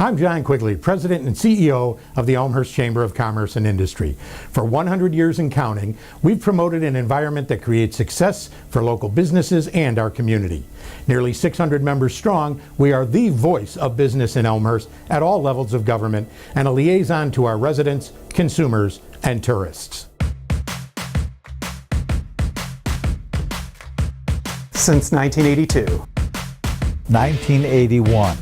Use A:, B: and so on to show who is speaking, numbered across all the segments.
A: I'm John Quigley, President and CEO of the Elmhurst Chamber of Commerce and Industry. For 100 years and counting, we've promoted an environment that creates success for local businesses and our community. Nearly 600 members strong, we are the voice of business in Elmhurst at all levels of government and a liaison to our residents, consumers, and tourists.
B: Since 1982.
C: 1981.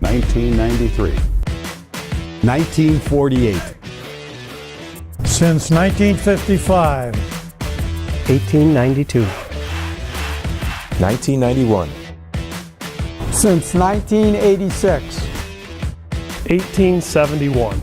D: 1993.
C: 1948.
E: Since 1955.
F: 1892.
G: 1991.
E: Since 1986.
H: 1871.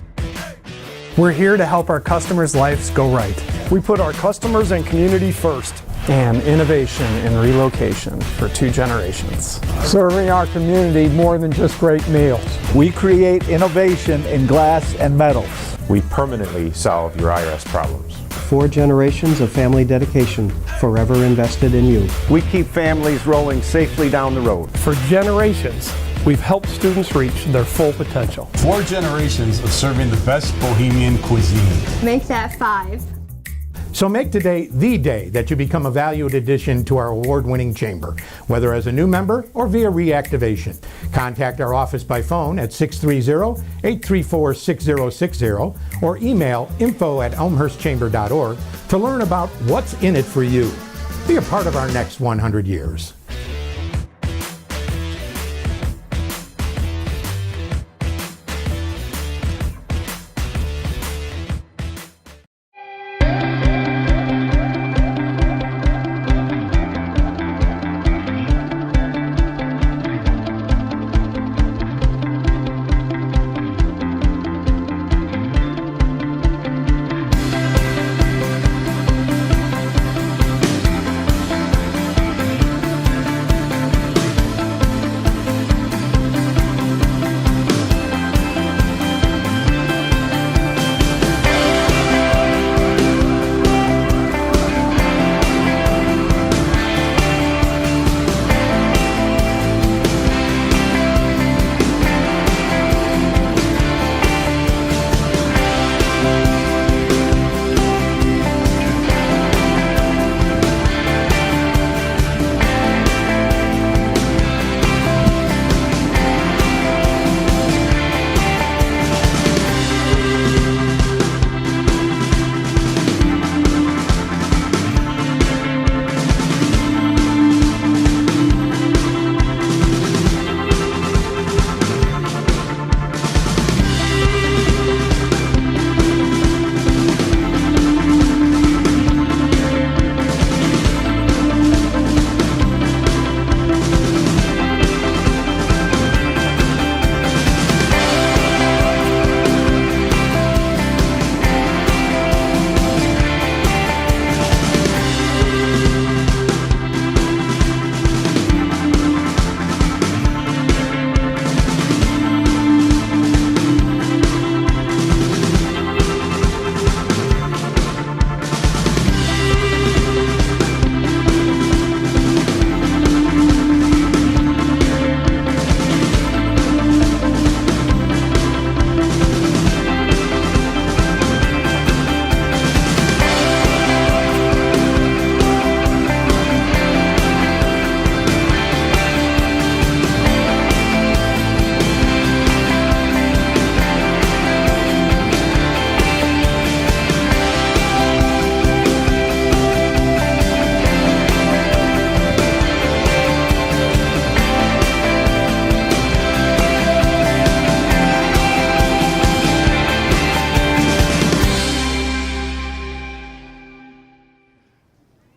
B: We're here to help our customers' lives go right.
H: We put our customers and community first.
B: And innovation in relocation for 2 generations.
E: Serving our community more than just great meals.
C: We create innovation in glass and metals.
G: We permanently solve your IRS problems.
F: 4 generations of family dedication, forever invested in you.
D: We keep families rolling safely down the road.
H: For generations, we've helped students reach their full potential.
I: 4 generations of serving the best Bohemian cuisine.
J: Make that 5.
A: So make today the day that you become a valued addition to our award-winning chamber, whether as a new member or via reactivation. Contact our office by phone at 630-834-6060 or email info@elmhurstchamber.org to learn about what's in it for you. Be a part of our next 100 years.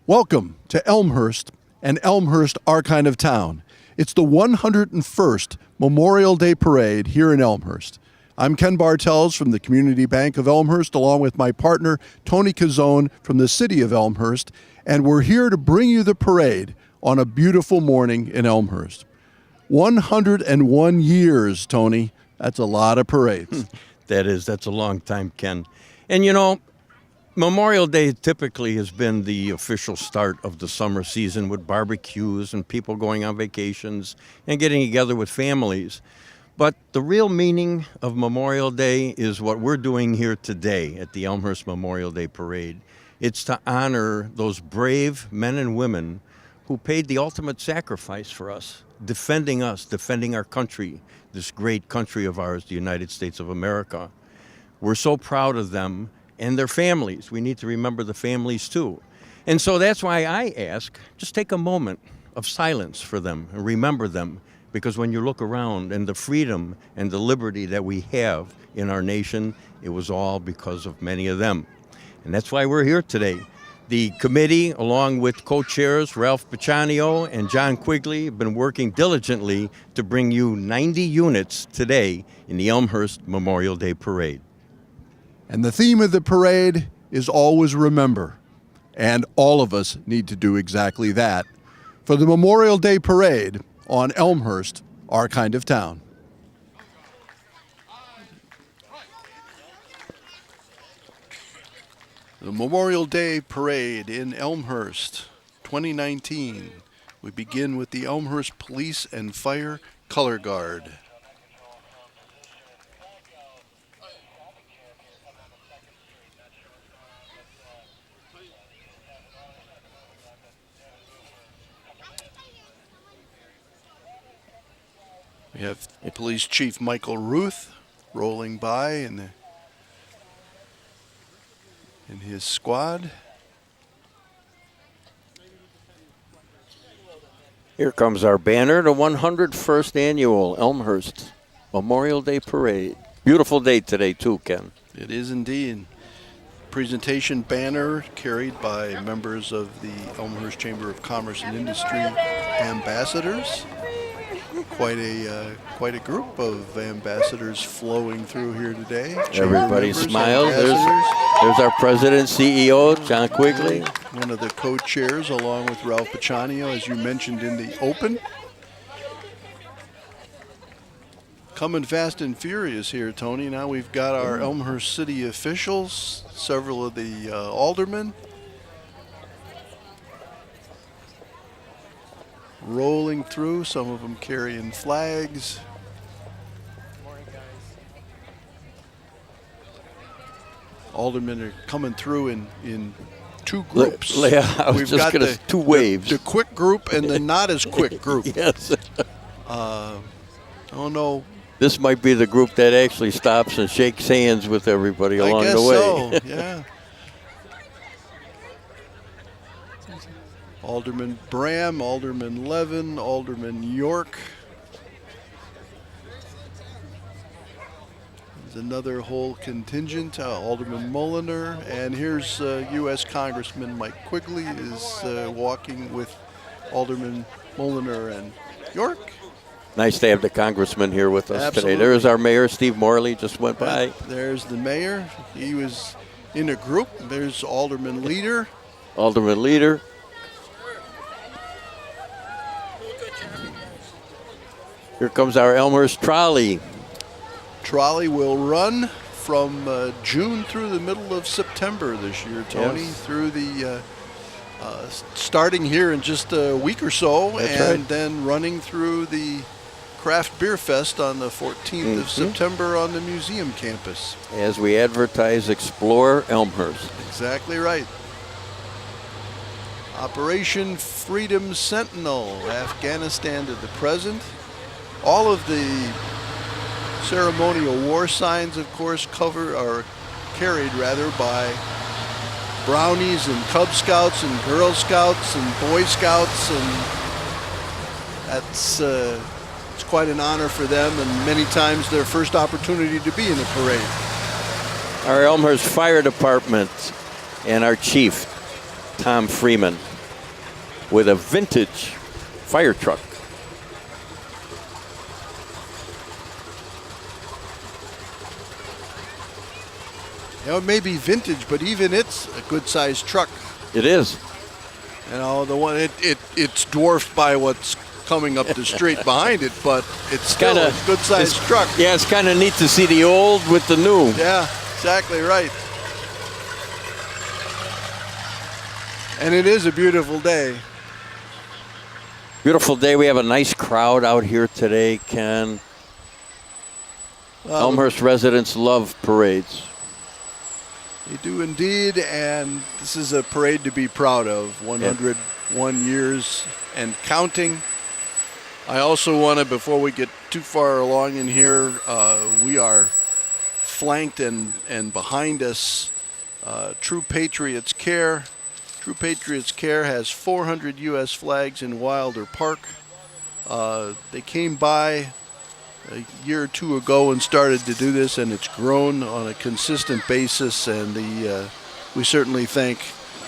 K: Welcome to Elmhurst and Elmhurst, our kind of town. It's the 101st Memorial Day Parade here in Elmhurst. I'm Ken Bartels from the Community Bank of Elmhurst, along with my partner, Tony Cazzone from the City of Elmhurst, and we're here to bring you the parade on a beautiful morning in Elmhurst. 101 years, Tony. That's a lot of parades.
L: That's a long time, Ken. And you know, Memorial Day typically has been the official start of the summer season with barbecues and people going on vacations and getting together with families. But the real meaning of Memorial Day is what we're doing here today at the Elmhurst Memorial Day Parade. It's to honor those brave men and women who paid the ultimate sacrifice for us, defending our country, this great country of ours, the United States of America. We're so proud of them and their families. We need to remember the families too. And so that's why I ask, just take a moment of silence for them and remember them, because when you look around and the freedom and the liberty that we have in our nation, it was all because of many of them. And that's why we're here today. The committee, along with co-chairs Ralph Picciano and John Quigley, have been working diligently to bring you 90 units today in the Elmhurst Memorial Day Parade.
K: And the theme of the parade is always remember. And all of us need to do exactly that for the Memorial Day Parade on Elmhurst, our kind of town. The Memorial Day Parade in Elmhurst 2019. We begin with the Elmhurst Police and Fire Color Guard. We have Police Chief Michael Ruth rolling by in his squad.
L: Here comes our banner, the 101st Annual Elmhurst Memorial Day Parade. Beautiful day today too, Ken.
K: It is indeed. Presentation banner carried by members of the Elmhurst Chamber of Commerce and Industry ambassadors. Quite a group of ambassadors flowing through here today.
L: Everybody smiles. There's our president, CEO, John Quigley.
K: One of the co-chairs, along with Ralph Picciano, as you mentioned in the open. Coming fast and furious here, Tony. Now we've got our Elmhurst city officials, several of the aldermen, rolling through, some of them carrying flags. Aldermen are coming through in two groups.
L: We've got two waves.
K: The quick group and the not as quick group.
L: Yes.
K: Oh no.
L: This might be the group that actually stops and shakes hands with everybody along the way.
K: I guess so, yeah. Alderman Bram, Alderman Levin, Alderman York. There's another whole contingent, Alderman Mulliner, and here's U.S. Congressman Mike Quigley is walking with Alderman Mulliner and York.
L: Nice to have the congressman here with us
K: Absolutely.
L: today. There's our mayor, Steve Morley, just went by.
K: There's the mayor. He was in a group. There's Alderman Leader.
L: Alderman Leader. Here comes our Elmhurst trolley.
K: Trolley will run from June through the middle of September this year, Tony,
L: Yes.
K: through the starting here in just a week or so.
L: That's
K: and
L: right.
K: then running through the Craft Beer Fest on the 14th of September on the museum campus.
L: As we advertise, explore Elmhurst.
K: Exactly right. Operation Freedom Sentinel, Afghanistan to the present. All of the ceremonial war signs, of course, carried by Brownies and Cub Scouts and Girl Scouts and Boy Scouts, and that's it's quite an honor for them, and many times their first opportunity to be in the parade.
L: Our Elmhurst Fire Department and our chief, Tom Freeman, with a vintage fire truck.
K: You know, it may be vintage, but even it's a good-sized truck.
L: It is.
K: You know, the one it's dwarfed by what's coming up the street behind it, but it's still a good-sized truck.
L: Yeah, it's kind of neat to see the old with the new.
K: Yeah, exactly right. And it is a beautiful day.
L: Beautiful day. We have a nice crowd out here today, Ken. Elmhurst residents love parades.
K: They do indeed, and this is a parade to be proud of. 101 years and counting. I also want to, before we get too far along in here, we are flanked and behind us, True Patriots Care. True Patriots Care has 400 U.S. flags in Wilder Park. They came by a year or two ago and started to do this, and it's grown on a consistent basis, and we certainly thank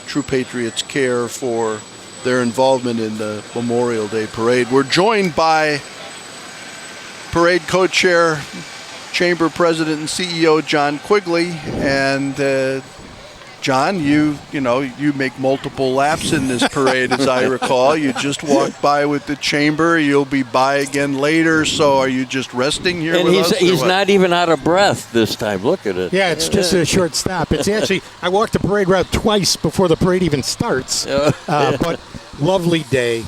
K: True Patriots Care for their involvement in the Memorial Day Parade. We're joined by Parade Co-Chair, Chamber President and CEO John Quigley, and John, you make multiple laps in this parade, as I recall. You just walked by with the chamber. You'll be by again later. So are you just resting here with us?
L: And he's not even out of breath this time. Look at it.
A: Yeah, it's just a short stop. It's actually, I walked the parade route twice before the parade even starts. But lovely day.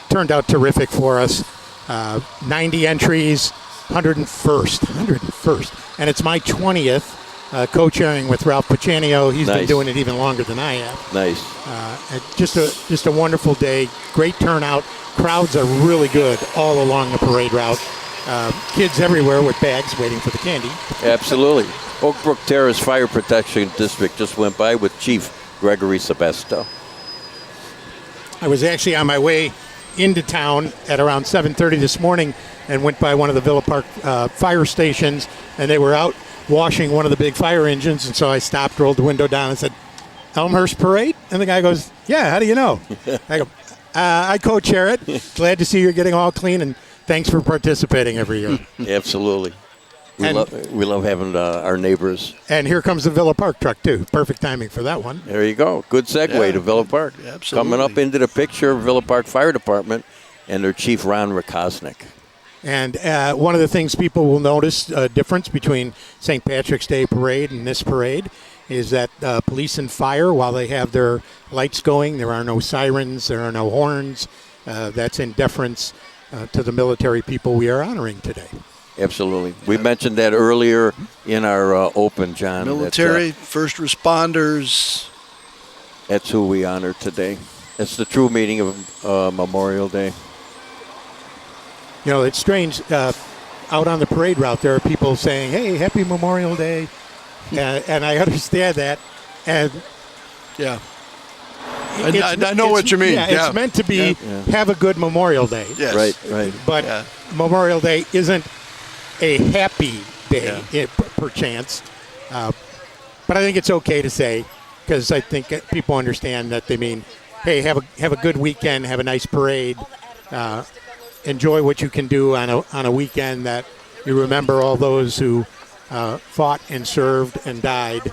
A: Turned out terrific for us. 90 entries, 101st. And it's my 20th. Co-chairing with Ralph Pachanio. He's been doing it even longer than I have.
L: Nice.
A: Just a wonderful day. Great turnout. Crowds are really good all along the parade route. Kids everywhere with bags waiting for the candy.
L: Absolutely. Oak Brook Terrace Fire Protection District just went by with Chief Gregory Sebesto.
A: I was actually on my way into town at around 7:30 this morning and went by one of the Villa Park fire stations, and they were out washing one of the big fire engines, and so I stopped, rolled the window down, and said, "Elmhurst Parade?" And the guy goes, "Yeah, how do you know?" I go, "I co-chair it. Glad to see you're getting all clean, and thanks for participating every year."
L: Absolutely. We love having our neighbors.
A: And here comes the Villa Park truck, too. Perfect timing for that one.
L: There you go. Good segue to Villa Park.
K: Absolutely.
L: Coming up into the picture, Villa Park Fire Department and their Chief Ron Rakosnik.
A: And one of the things people will notice a difference between St. Patrick's Day Parade and this parade is that police and fire, while they have their lights going, there are no sirens, there are no horns. That's in deference to the military people we are honoring today.
L: Absolutely. We mentioned that earlier in our open, John.
K: Military, first responders.
L: That's who we honor today. It's the true meaning of Memorial Day.
A: You know, it's strange. Out on the parade route, there are people saying, "Hey, Happy Memorial Day," and I understand that. And
K: yeah, I know what you mean.
A: Yeah, it's meant to be have a good Memorial Day.
K: Yes.
L: Right.
A: But Memorial Day isn't a happy day, perchance. But I think it's okay to say, because I think people understand that they mean, hey, have a good weekend, have a nice parade. Enjoy what you can do on a weekend that you remember all those who fought and served and died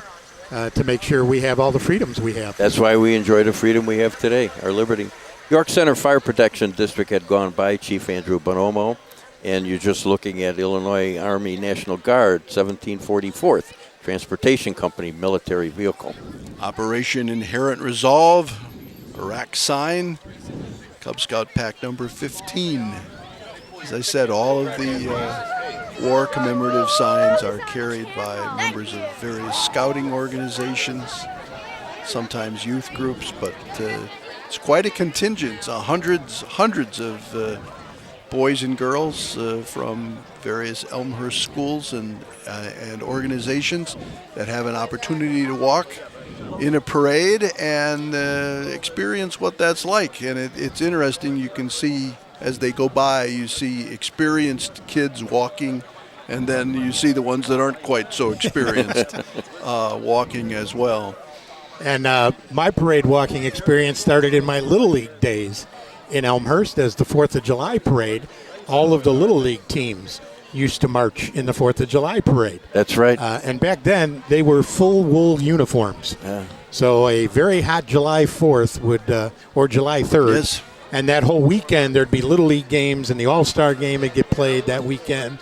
A: to make sure we have all the freedoms we have.
L: That's why we enjoy the freedom we have today, our liberty. York Center Fire Protection District had gone by, Chief Andrew Bonomo, and you're just looking at Illinois Army National Guard, 1744th Transportation Company military vehicle.
K: Operation Inherent Resolve, Iraq sign. Cub Scout pack number 15. As I said, all of the war commemorative signs are carried by members of various scouting organizations, sometimes youth groups, but it's quite a contingent. Hundreds of boys and girls from various Elmhurst schools and organizations that have an opportunity to walk in a parade and experience what that's like. And it's interesting. You can see as they go by, you see experienced kids walking, and then you see the ones that aren't quite so experienced walking as well.
A: And my parade walking experience started in my Little League days in Elmhurst as the 4th of July parade. All of the Little League teams used to march in the 4th of July parade.
L: That's right.
A: And back then, they were full wool uniforms.
L: Yeah.
A: So a very hot July 4th or July 3rd.
K: Yes.
A: And that whole weekend, there'd be Little League games, and the All-Star game would get played that weekend.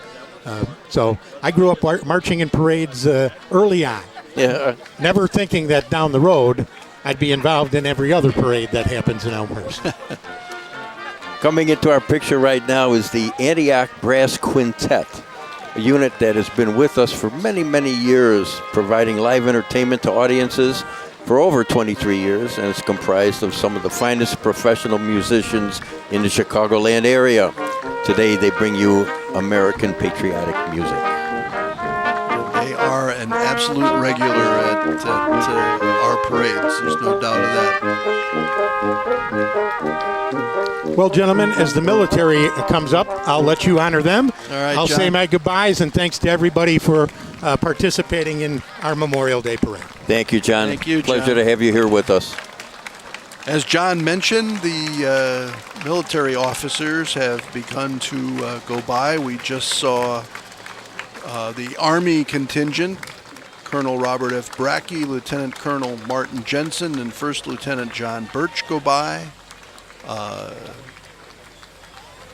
A: So I grew up marching in parades early on.
L: Yeah.
A: Never thinking that down the road, I'd be involved in every other parade that happens in Elmhurst.
L: Coming into our picture right now is the Antioch Brass Quintet. a unit that has been with us for many, many years, providing live entertainment to audiences for over 23 years, and it's comprised of some of the finest professional musicians in the Chicagoland area. Today, they bring you American patriotic music.
K: They are an absolute regular at our parades. There's no doubt of that.
A: Well, gentlemen, as the military comes up, I'll let you honor them.
K: All right,
A: I'll
K: John.
A: say my goodbyes, and thanks to everybody for participating in our Memorial Day Parade.
L: Thank you, John.
K: Thank you,
L: Pleasure
K: John.
L: to have you here with us.
K: As John mentioned, the military officers have begun to go by. We just saw the Army contingent, Colonel Robert F. Brackey, Lieutenant Colonel Martin Jensen, and First Lieutenant John Birch go by.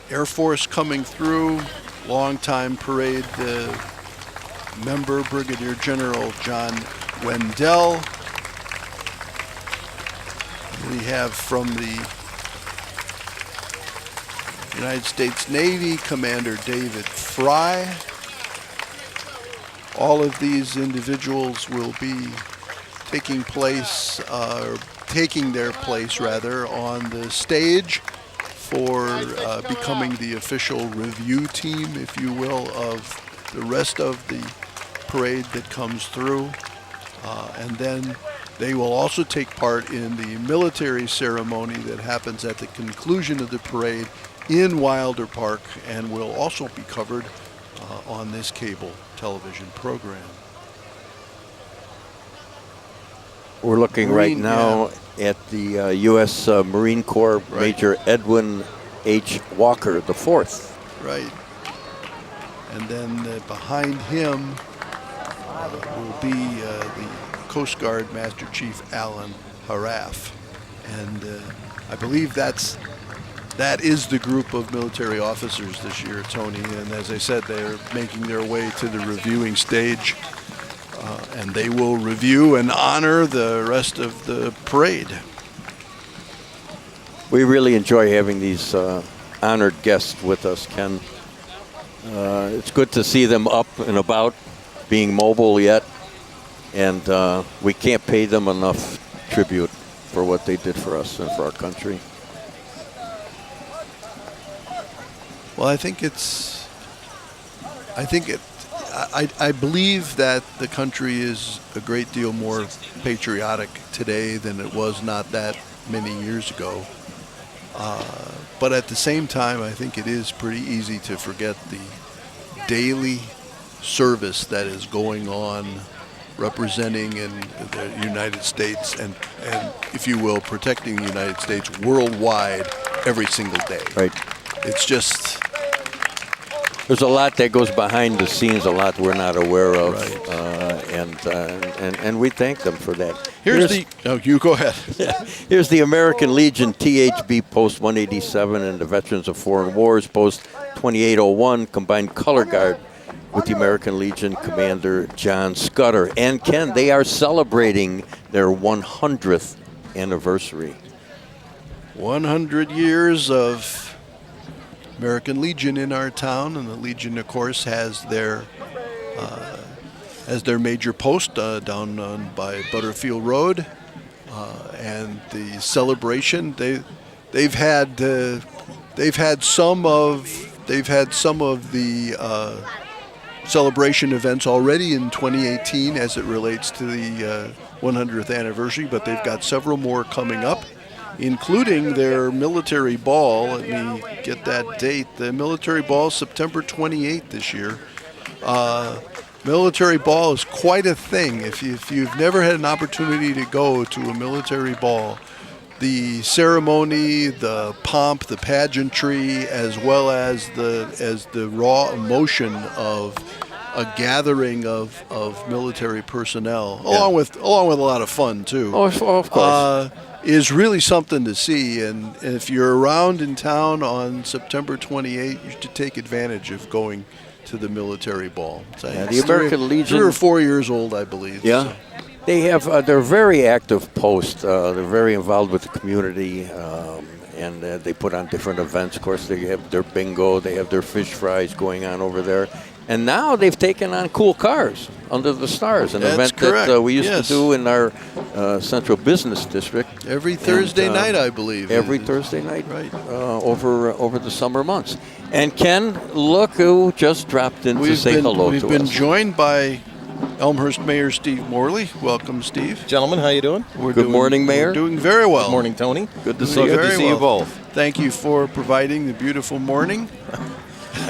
K: Air Force coming through, longtime parade member, Brigadier General John Wendell. We have from the United States Navy, Commander David Fry. All of these individuals will be taking their place on the stage for becoming the official review team, if you will, of the rest of the parade that comes through. And then they will also take part in the military ceremony that happens at the conclusion of the parade in Wilder Park, and will also be covered on this cable television program.
L: We're looking right now at the U.S. Marine Corps Major Edwin H. Walker IV.
K: Right. And then behind him will be the Coast Guard Master Chief Alan Haraff. And I believe that is the group of military officers this year, Tony. And as I said, they're making their way to the reviewing stage. And they will review and honor the rest of the parade.
L: We really enjoy having these honored guests with us, Ken. It's good to see them up and about, being mobile yet, and we can't pay them enough tribute for what they did for us and for our country.
K: Well, I believe that the country is a great deal more patriotic today than it was not that many years ago. But at the same time, I think it is pretty easy to forget the daily service that is going on representing in the United States and if you will, protecting the United States worldwide every single day.
L: Right.
K: It's just...
L: There's a lot that goes behind the scenes, a lot we're not aware of,
K: Right.
L: And we thank them for that.
K: You go ahead.
L: Here's the American Legion THB Post 187 and the Veterans of Foreign Wars Post 2801 combined color guard with the American Legion Commander John Scudder. And Ken, they are celebrating their 100th anniversary.
K: 100 years of American Legion in our town, and the Legion, of course, has their major post down by Butterfield Road, and the celebration they've had some of the celebration events already in 2018 as it relates to the 100th anniversary, but they've got several more coming up, including their military ball. Let me get that date. The military ball is September 28th this year. Military ball is quite a thing. If you've never had an opportunity to go to a military ball, the ceremony, the pomp, the pageantry, as well as the raw emotion of a gathering of military personnel, along with a lot of fun too.
L: Oh, of course.
K: Is really something to see, and if you're around in town on September 28th, you should take advantage of going to the military ball.
L: The American Legion,
K: 3 or 4 years old, I believe.
L: Yeah,
K: so.
L: they have. They're very active post. They're very involved with the community, and they put on different events. Of course, they have their bingo. They have their fish fries going on over there, And now they've taken on Cool Cars Under the Stars, an
K: That's
L: event
K: correct.
L: that we used
K: Yes.
L: to do in our Central Business District.
K: Every Thursday night, I believe.
L: Every Thursday night,
K: Right.
L: over the summer months. And Ken, look who just dropped in to say hello to us.
K: We've been joined by Elmhurst Mayor Steve Morley. Welcome, Steve.
J: Gentlemen, how you doing?
L: Good morning, Mayor.
K: We're doing very well.
J: Good morning, Tony.
L: Good to
K: Doing
L: see you.
J: Good to
K: very
J: see you
K: well.
J: both.
K: Thank you for providing the beautiful morning.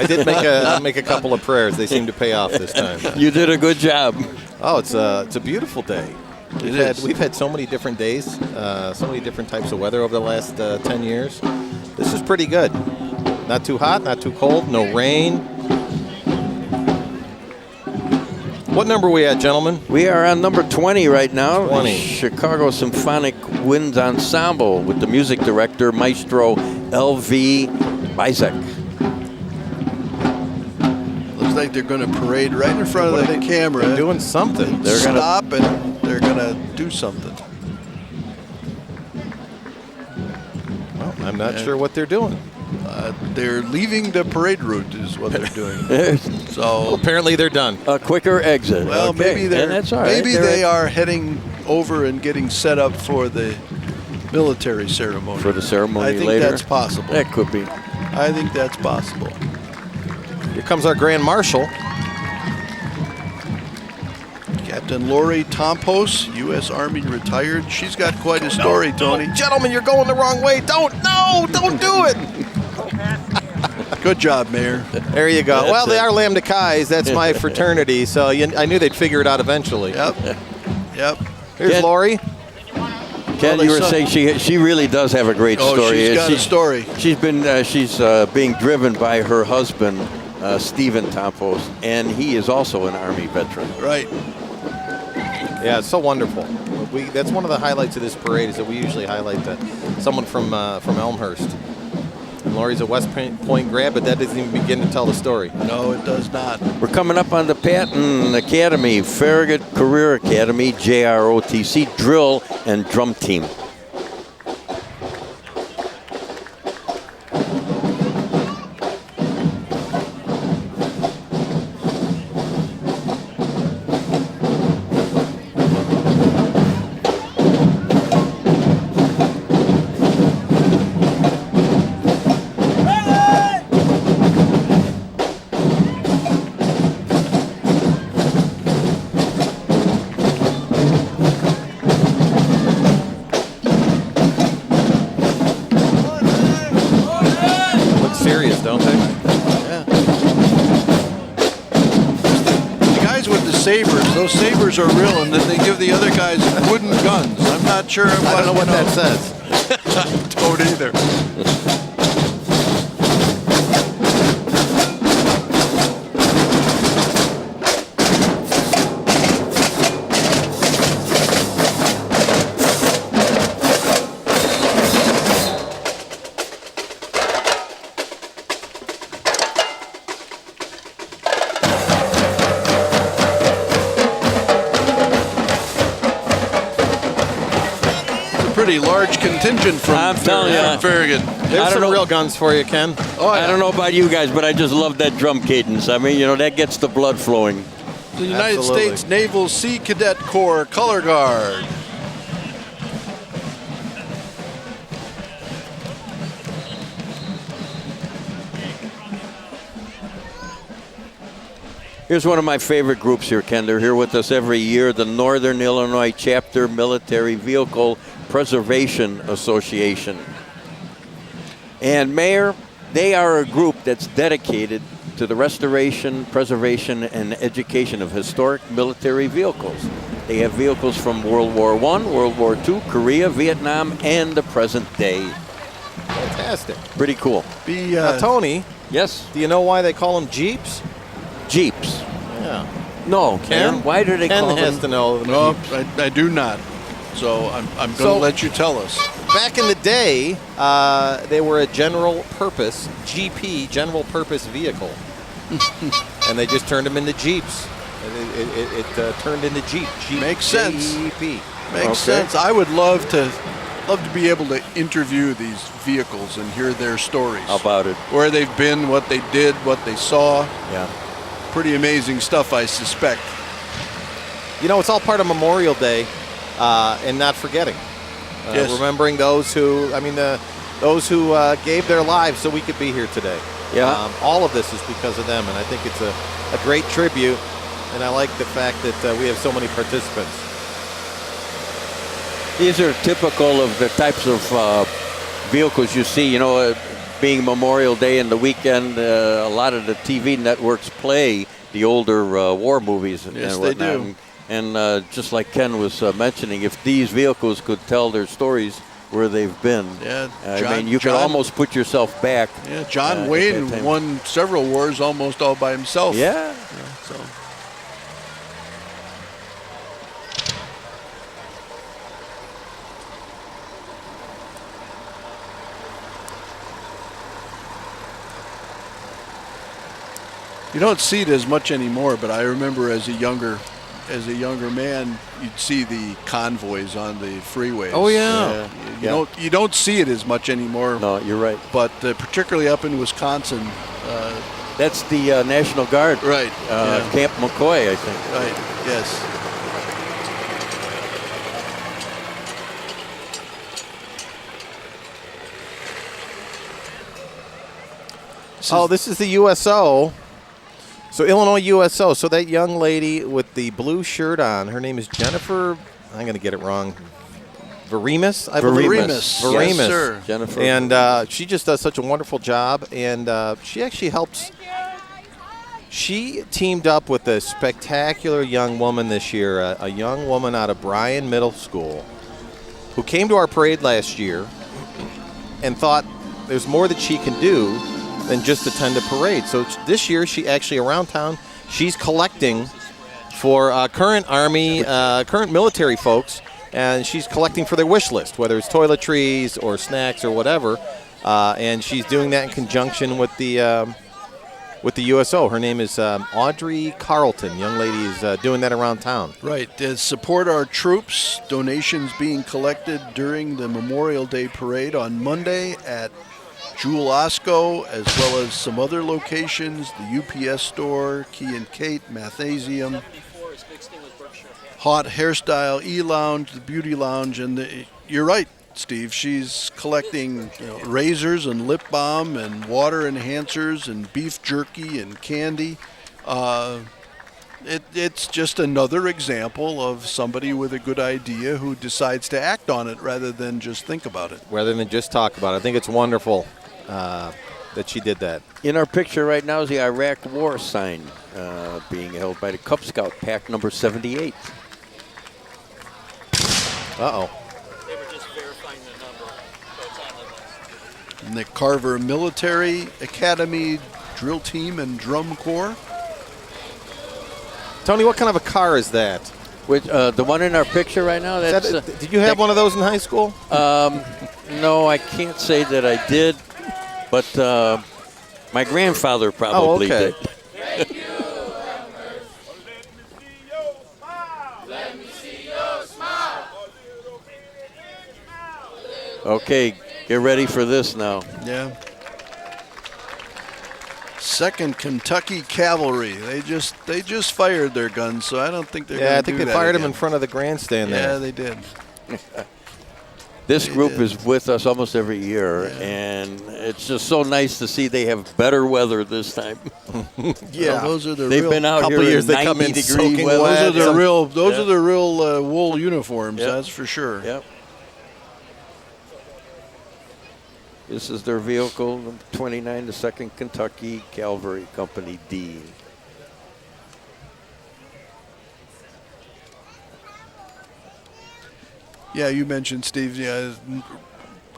J: I did make a couple of prayers. They seem to pay off this time.
L: You did a good job.
J: Oh, it's a beautiful day. We've had so many different days, so many different types of weather over the last 10 years. This is pretty good. Not too hot, not too cold, no rain. What number are we at, gentlemen?
L: We are on number 20 right now.
J: 20.
L: Chicago Symphonic Wind Ensemble with the music director, Maestro L.V. Bizek.
K: Looks like they're going to parade right in front of the camera.
J: They're doing something.
K: They're going to stop and they're going to do something.
J: Well, I'm not sure what they're doing.
K: They're leaving the parade route is what they're doing. So
J: apparently they're done.
L: A quicker exit.
K: Well,
L: okay.
K: maybe they're
L: And that's all right.
K: maybe they are heading over and getting set up for the military ceremony.
L: For the ceremony
K: I think
L: later.
K: that's possible.
L: That could be.
K: I think that's possible.
J: Here comes our Grand Marshal.
K: Captain Lori Tompos, U.S. Army retired. She's got quite a story, Tony.
J: Gentlemen, you're going the wrong way. Don't do it.
K: Good job, Mayor.
J: There you go.
L: That's
J: Well, they
L: it.
J: are Lambda Chi's. That's my fraternity, so I knew they'd figure it out eventually.
K: Yep.
J: Here's
L: Ken-
J: Lori.
L: Ken,
K: they
L: you were
K: saw-
L: saying she really does have a great
K: Oh,
L: story.
K: she's got a story.
L: She's being driven by her husband, Stephen Tompos, and he is also an Army veteran.
K: Right.
J: Yeah, it's so wonderful. That's one of the highlights of this parade is that we usually highlight someone from Elmhurst. And Lori's a West Point grad, but that doesn't even begin to tell the story.
K: No, it does not.
L: We're coming up on the Patton Academy, Farragut Career Academy, JROTC drill and drum team.
J: Look serious, don't they?
K: Yeah. The guys with the sabers, those sabers are real, and then they give the other guys wooden guns. I'm not sure.
J: I don't know what that says.
K: Don't either. Pretty large contingent from
L: I'm telling you.
K: Farragut.
J: There's some real guns for you, Ken.
K: Oh,
L: I don't know about you guys, but I just love that drum cadence. I mean, that gets the blood flowing.
K: The United
J: Absolutely.
K: States Naval Sea Cadet Corps Color Guard.
L: Here's one of my favorite groups here, Ken. They're here with us every year, the Northern Illinois Chapter Military Vehicle Preservation Association. And Mayor, they are a group that's dedicated to the restoration, preservation, and education of historic military vehicles. They have vehicles from World War I, World War II, Korea, Vietnam, and the present day.
J: Fantastic.
L: Pretty cool.
J: Tony,
L: Yes?
J: do you know why they call them Jeeps?
L: Jeeps.
J: Yeah.
L: No, Ken.
J: Ken?
L: Why do they
J: Ken
L: call
J: has
L: them?
J: to know.
K: No, I do not. So I'm going to let you tell us.
J: Back in the day, they were a general purpose, GP, general purpose vehicle. And they just turned them into Jeeps. It turned into Jeep.
K: Makes sense.
J: GP.
K: Makes sense. I would love to be able to interview these vehicles and hear their stories.
L: How about it?
K: Where they've been, what they did, what they saw.
J: Yeah.
K: pretty amazing stuff, I suspect.
J: You know, it's all part of Memorial Day and not forgetting.
K: Yes.
J: Remembering those who, gave their lives so we could be here today.
L: Yeah.
J: All of this is because of them, and I think it's a great tribute, and I like the fact that we have so many participants.
L: These are typical of the types of vehicles you see, being Memorial Day and the weekend, a lot of the TV networks play the older war movies and
K: Yes,
L: whatnot.
K: they do.
L: And just like Ken was mentioning, if these vehicles could tell their stories where they've been, you could almost put yourself back.
K: Yeah, John Wayne won several wars almost all by himself.
L: Yeah.
K: So. You don't see it as much anymore, but I remember as a younger man, you'd see the convoys on the freeways.
L: Oh yeah.
K: You don't see it as much anymore.
L: No, you're right.
K: But particularly up in Wisconsin,
L: that's the National Guard.
K: Right.
L: Camp McCoy, I think.
K: Right. Yes.
J: This is the USO. So Illinois USO. So that young lady with the blue shirt on, her name is Jennifer. I'm going to get it wrong. Veremis, I believe.
K: Veremis.
J: Veremis.
K: Yes, sir.
L: Jennifer.
J: And she just does such a wonderful job. And she actually helps. She teamed up with a spectacular young woman this year, a young woman out of Bryan Middle School, who came to our parade last year and thought there's more that she can do than just attend a parade. So this year, she actually around town, she's collecting for current Army, current military folks, and she's collecting for their wish list, whether it's toiletries or snacks or whatever. And she's doing that in conjunction with the USO. Her name is Audrey Carlton. Young lady is doing that around town.
K: Right. To support our troops, donations being collected during the Memorial Day Parade on Monday at Jewel Osco, as well as some other locations, the UPS store, Key and Kate, Mathnasium, Hot Hairstyle, E-Lounge, the Beauty Lounge, and you're right, Steve. She's collecting razors and lip balm and water enhancers and beef jerky and candy. It's just another example of somebody with a good idea who decides to act on it rather than just think about it.
J: Rather than just talk about it. I think it's wonderful that she did that.
L: In our picture right now is the Iraq War sign being held by the Cub Scout Pack number 78.
J: Uh-oh.
L: They were just verifying the number, so it's on the list.
K: And the Carver Military Academy Drill Team and Drum Corps.
J: Tony, what kind of a car is that?
L: Which, the one in our picture right now? That's,
J: did you have one of those in high school?
L: No, I can't say that I did, but my grandfather probably did.
J: Thank you,
M: Let me see your smile.
L: Okay, get ready for this now.
K: Yeah. 2nd Kentucky Cavalry. They just fired their guns, so I don't think they're going to do that.
J: Yeah, I think they fired
K: again.
J: them in front of the grandstand there.
K: Yeah, they did.
L: This group is with us almost every year, and it's just so nice to see they have better weather this time.
J: Yeah,
K: well, those are the
L: they've
K: real,
L: been out
J: couple
L: here
J: years
L: in
J: they come in
L: 90-degree
J: soaking
L: weather.
J: wet.
K: Those are the real wool uniforms.
L: Yep.
K: That's for sure.
L: Yep. This is their vehicle, 29, the 2nd Kentucky Cavalry Company D.
K: Yeah, you mentioned, Steve,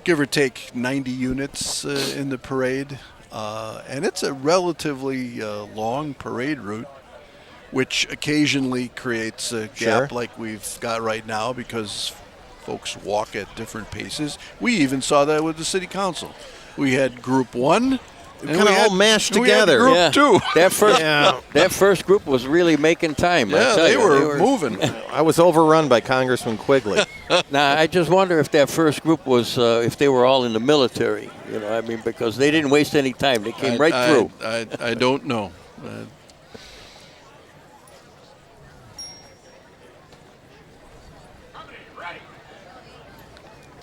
K: give or take 90 units in the parade. And it's a relatively long parade route, which occasionally creates a gap like we've got right now because folks walk at different paces. We even saw that with the city council. We had group 1.
J: Kind of all mashed together.
K: Group 2.
L: That first group was really making time.
K: Yeah, they were moving.
J: I was overrun by Congressman Quigley.
L: Now, I just wonder if that first group was, if they were all in the military. Because they didn't waste any time. They came right through.
K: I don't know.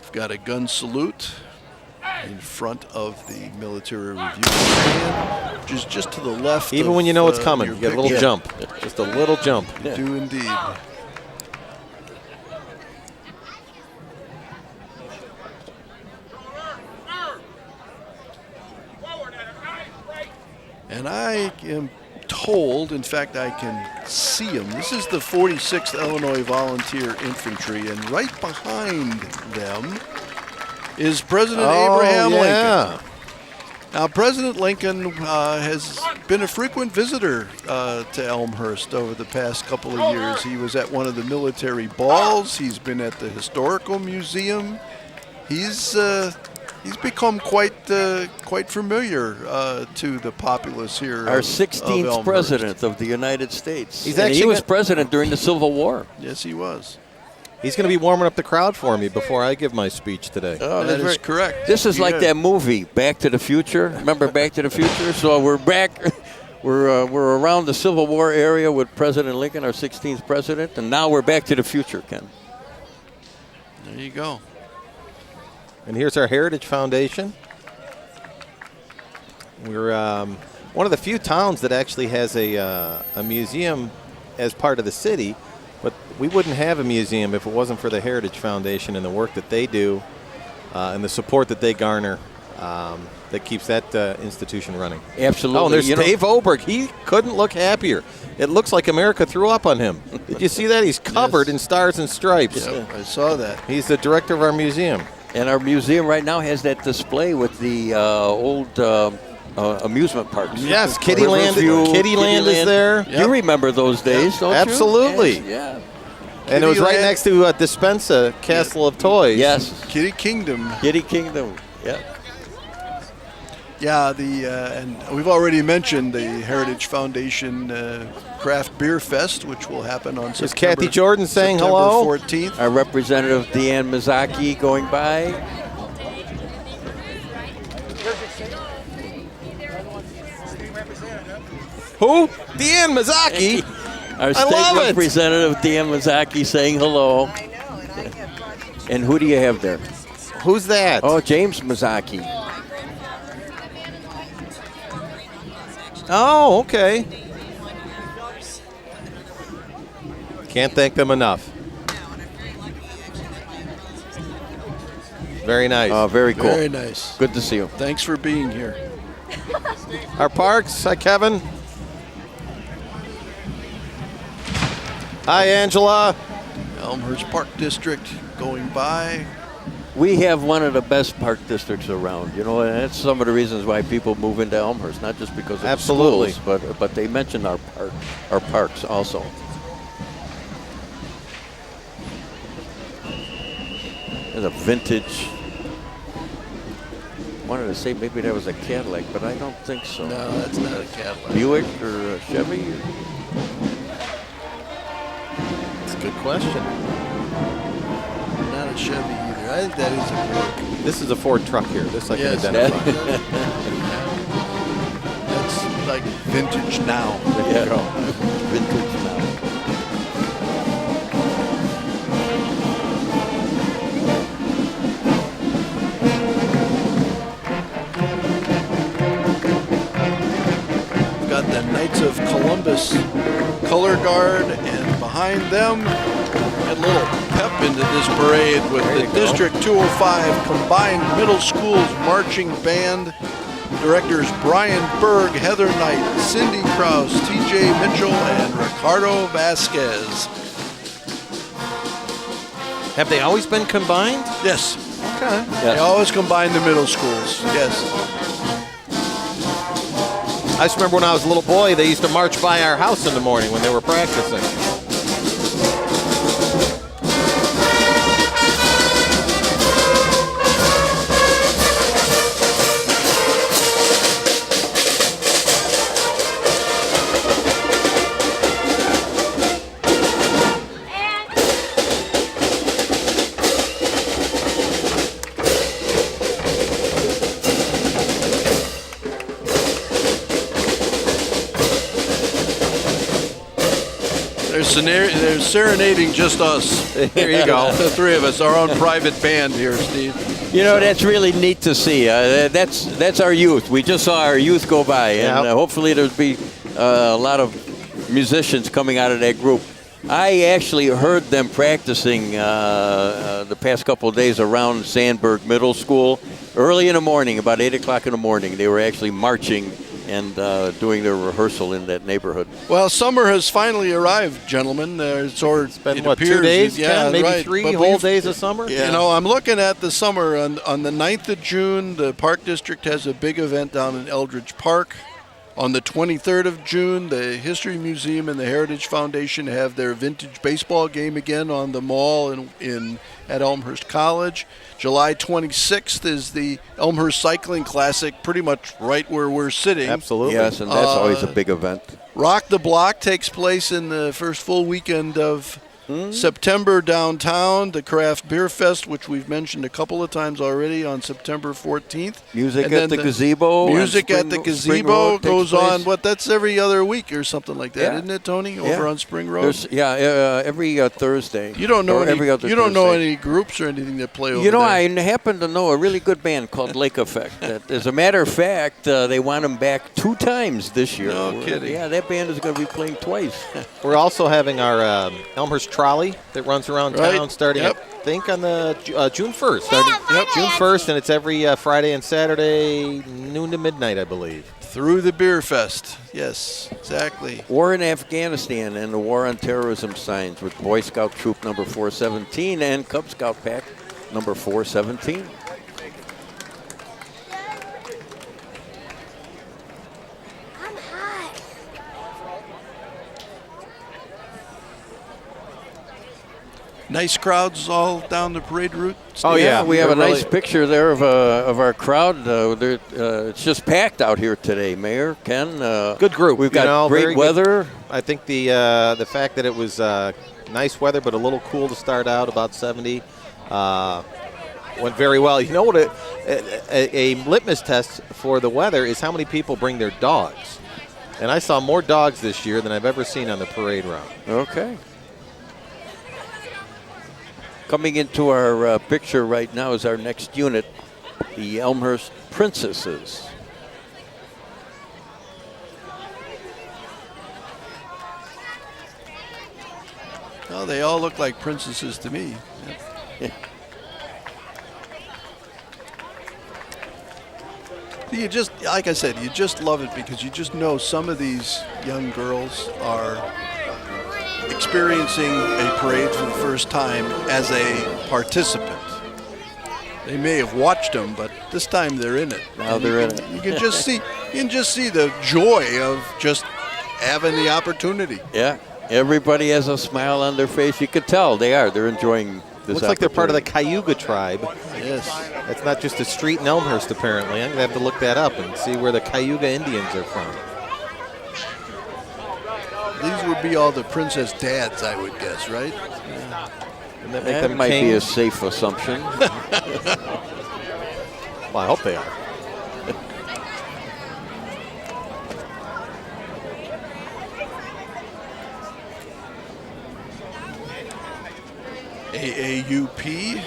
K: We've got a gun salute in front of the military review stand, which is just to the left.
J: Even when you know it's coming, you get a little jump. Just a little jump.
K: You do indeed. And I am told, in fact, I can see him. This is the 46th Illinois Volunteer Infantry, and right behind them is President Abraham Lincoln. Now, President Lincoln has been a frequent visitor to Elmhurst over the past couple of years. He was at one of the military balls. He's been at the Historical Museum. He's become quite familiar to the populace here.
N: Our
K: of
N: 16th
K: Elmhurst.
N: President of the United States.
J: He
N: was president during the Civil War.
K: Yes, he was.
J: He's going to be warming up the crowd for me before I give my speech today.
K: Oh, that is correct.
N: This is like that movie, Back to the Future. Remember Back to the Future? So we're back. We're around the Civil War area with President Lincoln, our 16th president, and now we're back to the future, Ken.
K: There you go.
J: And here's our Heritage Foundation. We're one of the few towns that actually has a museum as part of the city, but we wouldn't have a museum if it wasn't for the Heritage Foundation and the work that they do and the support that they garner that keeps that institution running.
N: Absolutely.
J: Oh, and there's Dave Oberg. He couldn't look happier. It looks like America threw up on him. Did you see that? He's covered in stars and stripes.
K: Yep, I saw that.
J: He's the director of our museum.
N: And our museum right now has that display with the old amusement parks.
J: Yes, Kittyland is there.
N: Yep. You remember those days, don't you?
J: Absolutely.
N: Yes, yeah.
J: And it was right next to Despensa Castle of Toys.
N: Yes.
K: Kitty Kingdom.
N: Kitty Kingdom, yeah.
K: Yeah, and we've already mentioned the Heritage Foundation Craft Beer Fest, which will happen on
J: Is Kathy Jordan saying
K: September
J: hello?
K: 14th.
N: Our representative, Deanne Mizaki, going by.
J: Who? Deanne Mizaki?
N: Our state representative, Deanne Mizaki, saying hello. And who do you have there?
J: Who's that?
N: Oh, James Mizaki.
J: Oh, okay. Can't thank them enough. Very nice.
N: Oh, very cool.
K: Very nice.
N: Good to see you.
K: Thanks for being here.
J: Our parks. Hi, Kevin. Hi, Angela.
K: Elmhurst Park District going by.
N: We have one of the best park districts around, and that's some of the reasons why people move into Elmhurst, not just because of the schools, but they mention our parks also. There's a vintage. Wanted to say maybe that was a Cadillac, but I don't think so.
K: No, that's not a Cadillac.
N: Buick or a Chevy?
J: That's a good question.
K: Not a Chevy either. I think that is a Buick.
J: This is a Ford truck here. This I can
K: Yes.
J: identify.
K: That's like vintage now.
N: There you go. Vintage now.
K: We've got the Knights of Columbus color guard, and behind them, get a little pep into this parade with the District 205 Combined Middle Schools Marching Band. Directors Brian Berg, Heather Knight, Cindy Krause, TJ Mitchell, and Ricardo Vasquez.
J: Have they always been combined?
K: Yes.
J: Okay.
K: They always combine the middle schools. Yes.
J: I just remember when I was a little boy, they used to march by our house in the morning when they were practicing.
K: They're serenading just us.
J: There you go.
K: The three of us, our own private band here, Steve.
N: You know, that's really neat to see. That's our youth. We just saw our youth go by, and hopefully there'll be a lot of musicians coming out of that group. I actually heard them practicing the past couple of days around Sandburg Middle School. Early in the morning, about 8 o'clock in the morning, they were actually marching and doing their rehearsal in that neighborhood.
K: Well, summer has finally arrived, gentlemen. It's
J: been, what, 2 days?
K: Yeah,
J: maybe
K: right.
J: 3 whole days of summer?
K: Yeah. You know, I'm looking at the summer. On the 9th of June, the Park District has a big event down in Eldridge Park. On the 23rd of June, the History Museum and the Heritage Foundation have their vintage baseball game again on the mall at Elmhurst College. July 26th is the Elmhurst Cycling Classic, pretty much right where we're sitting.
J: Absolutely.
N: Yes, and that's always a big event.
K: Rock the Block takes place in the first full weekend of September downtown. The Craft Beer Fest, which we've mentioned a couple of times already, on September 14th.
N: Music at the gazebo.
K: Music at the gazebo goes on. That's every other week or something like that, isn't it, Tony? Over on Spring Road.
N: Every Thursday.
K: You don't know
N: every other.
K: You don't know
N: Thursday.
K: any groups or anything that play over
N: You know,
K: there.
N: I happen to know a really good band called Lake Effect. As a matter of fact, they want them back 2 times this year.
K: No kidding.
N: Yeah, that band is going to be playing twice.
J: We're also having our Elmhurst Trolley that runs around town starting, I think, on the June 1st. June 1st, and it's every Friday and Saturday, noon to midnight, I believe.
K: Through the Beer Fest. Yes, exactly.
N: War in Afghanistan and the War on Terrorism signs with Boy Scout Troop number 417 and Cub Scout Pack number 417.
K: Nice crowds all down the parade route.
J: Oh, yeah.
N: We have a nice picture there of our crowd. It's just packed out here today, Mayor, Ken.
J: Good group.
N: We've got great weather.
J: Good. I think the fact that it was nice weather but a little cool to start out, about 70, went very well. You know what? A litmus test for the weather is how many people bring their dogs. And I saw more dogs this year than I've ever seen on the parade route.
N: Okay. Coming into our picture right now is our next unit, the Elmhurst Princesses.
K: Well, they all look like princesses to me.
N: Yeah.
K: You just, like I said, you just love it because you just know some of these young girls are experiencing a parade for the first time as a participant. They may have watched them, but this time they're in it.
N: Now they're in it.
K: You can just see the joy of just having the opportunity.
N: Yeah, everybody has a smile on their face. You could tell they're enjoying this.
J: Looks like they're part of the Cayuga tribe.
K: Yes.
J: That's not just a street in Elmhurst, apparently. I'm going to have to look that up and see where the Cayuga Indians are from.
K: These would be all the princess dads, I would guess, right?
J: Yeah. And
N: that might be a safe assumption.
J: Well, I hope they are.
K: AAUP,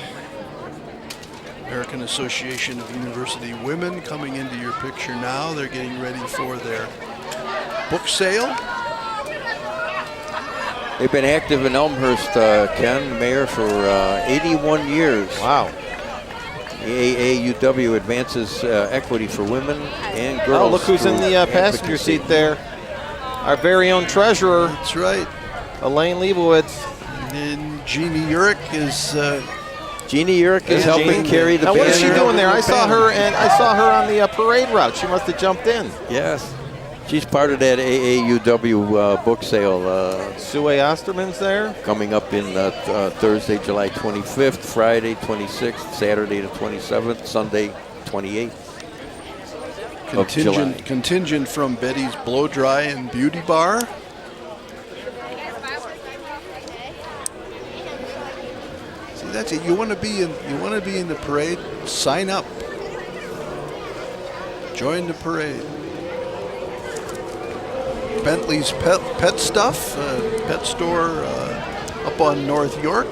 K: American Association of University Women, coming into your picture now. They're getting ready for their book sale.
N: They've been active in Elmhurst, Ken, Mayor, for 81 years.
J: Wow.
N: The AAUW advances equity for women and girls.
J: Oh, look who's in the passenger seat there. Our very own treasurer.
K: That's right.
J: Elaine Leibowitz.
K: And Jeannie Urich is...
N: Jeannie Urich is helping carry the
J: banner. Now, what is she doing there? I saw her on the parade route. She must have jumped in.
N: Yes. She's part of that AAUW book sale.
J: Sue Osterman's there.
N: Coming up in Thursday, July 25th, Friday 26th, Saturday the 27th, Sunday 28th of July.
K: Contingent from Betty's Blow Dry and Beauty Bar. See, that's it. You want to be in the parade? Sign up. Join the parade. Bentley's Pet Stuff, pet store up on North York.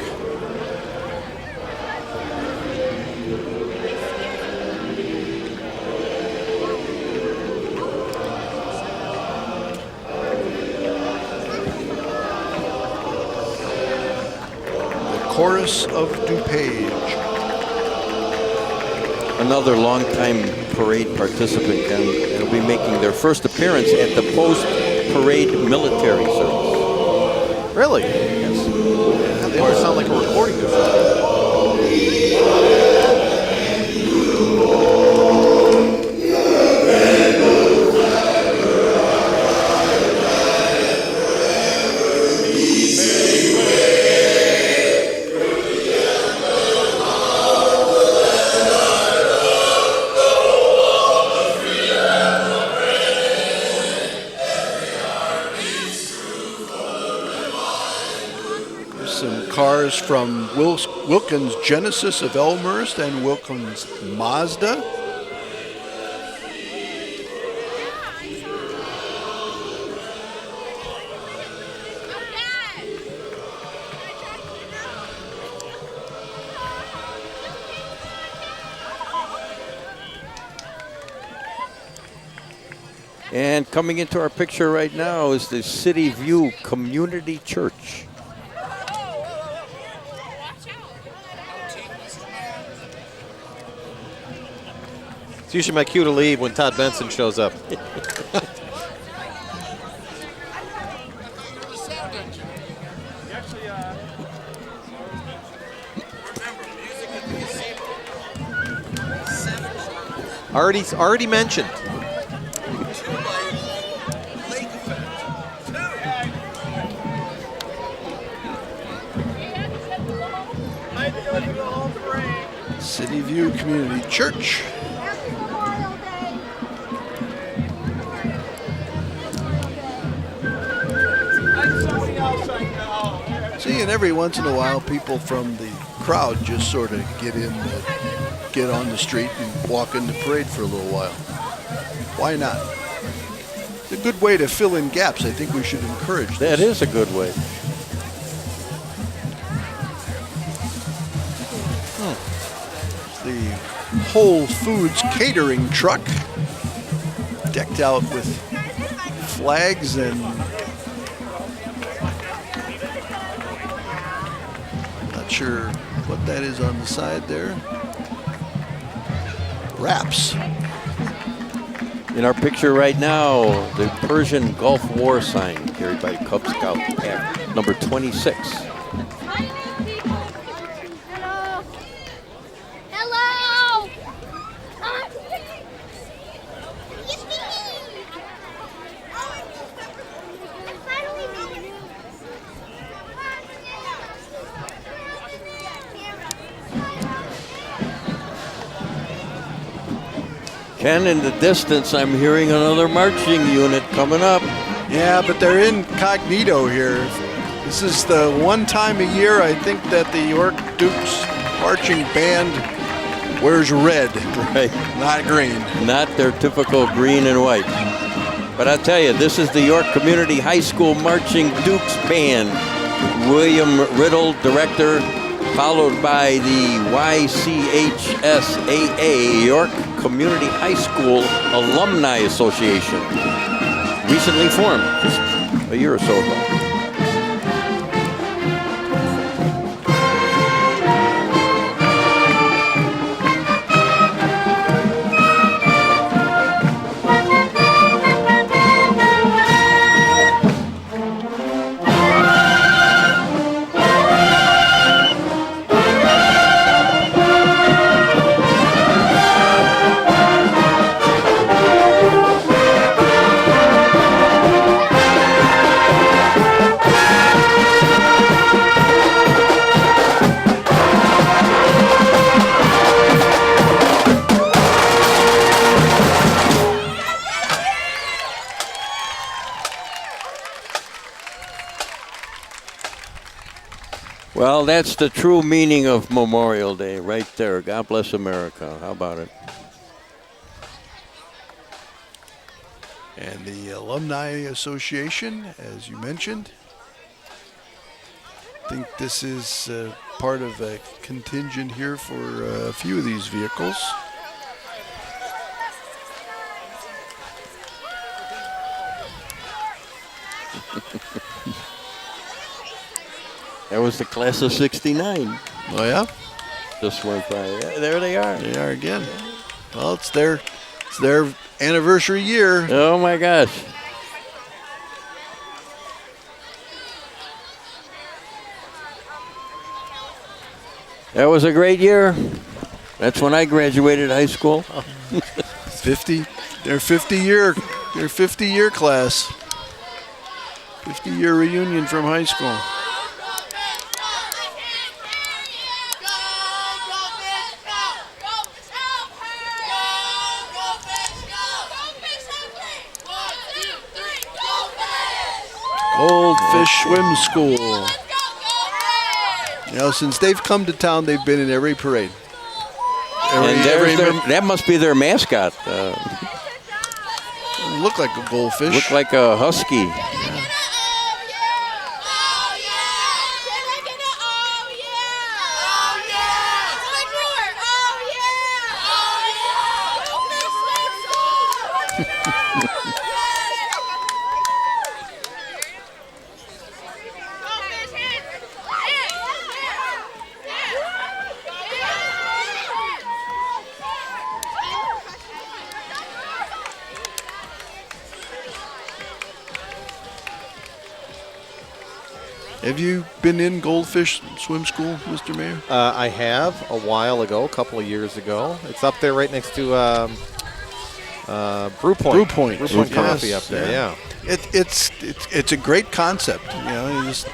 K: Chorus of DuPage.
N: Another longtime parade participant, and will be making their first appearance at the post-parade military service.
J: Really? Yes. They always sound like a recording device.
K: Cars from Wilkins Genesis of Elmhurst and Wilkins Mazda.
N: And coming into our picture right now is the City View Community Church.
J: It's usually my cue to leave when Todd Benson shows up. Already mentioned.
K: City View Community Church. See, and every once in a while, people from the crowd just sort of get on the street and walk in the parade for a little while. Why not? It's a good way to fill in gaps. I think we should encourage this.
N: That is a good way.
K: The Whole Foods catering truck, decked out with flags and not sure what that is on the side there. Wraps.
N: In our picture right now, the Persian Gulf War sign carried by Cub Scout Pack number 26. Ken, in the distance, I'm hearing another marching unit coming up.
K: Yeah, but they're incognito here. This is the one time a year, I think, that the York Dukes marching band wears red,
N: right?
K: Not green.
N: Not their typical green and white. But I'll tell you, this is the York Community High School Marching Dukes Band. William Riddle, director, followed by the YCHSAA, York Community High School Alumni Association, recently formed just a year or so ago. Well, that's the true meaning of Memorial Day right there. God bless America. How about it?
K: And the Alumni Association, as you mentioned. I think this is part of a contingent here for a few of these vehicles.
N: That was the class of '69.
K: Oh yeah?
N: Just went by. Yeah, there they are.
K: They are again. Well, it's their anniversary year.
N: Oh my gosh. That was a great year. That's when I graduated high school.
K: 50. Their 50-year class. 50-year reunion from high school. Goldfish Swim School. You know, since they've come to town, they've been in every parade.
N: That must be their mascot.
K: Look like a goldfish.
N: Look like a husky.
K: Have you been in Goldfish Swim School, Mr. Mayor?
J: I have a while ago, a couple of years ago. It's up there right next to Brew Point.
K: Brew Point
J: Coffee up there, yeah.
K: It's a great concept. You know, you just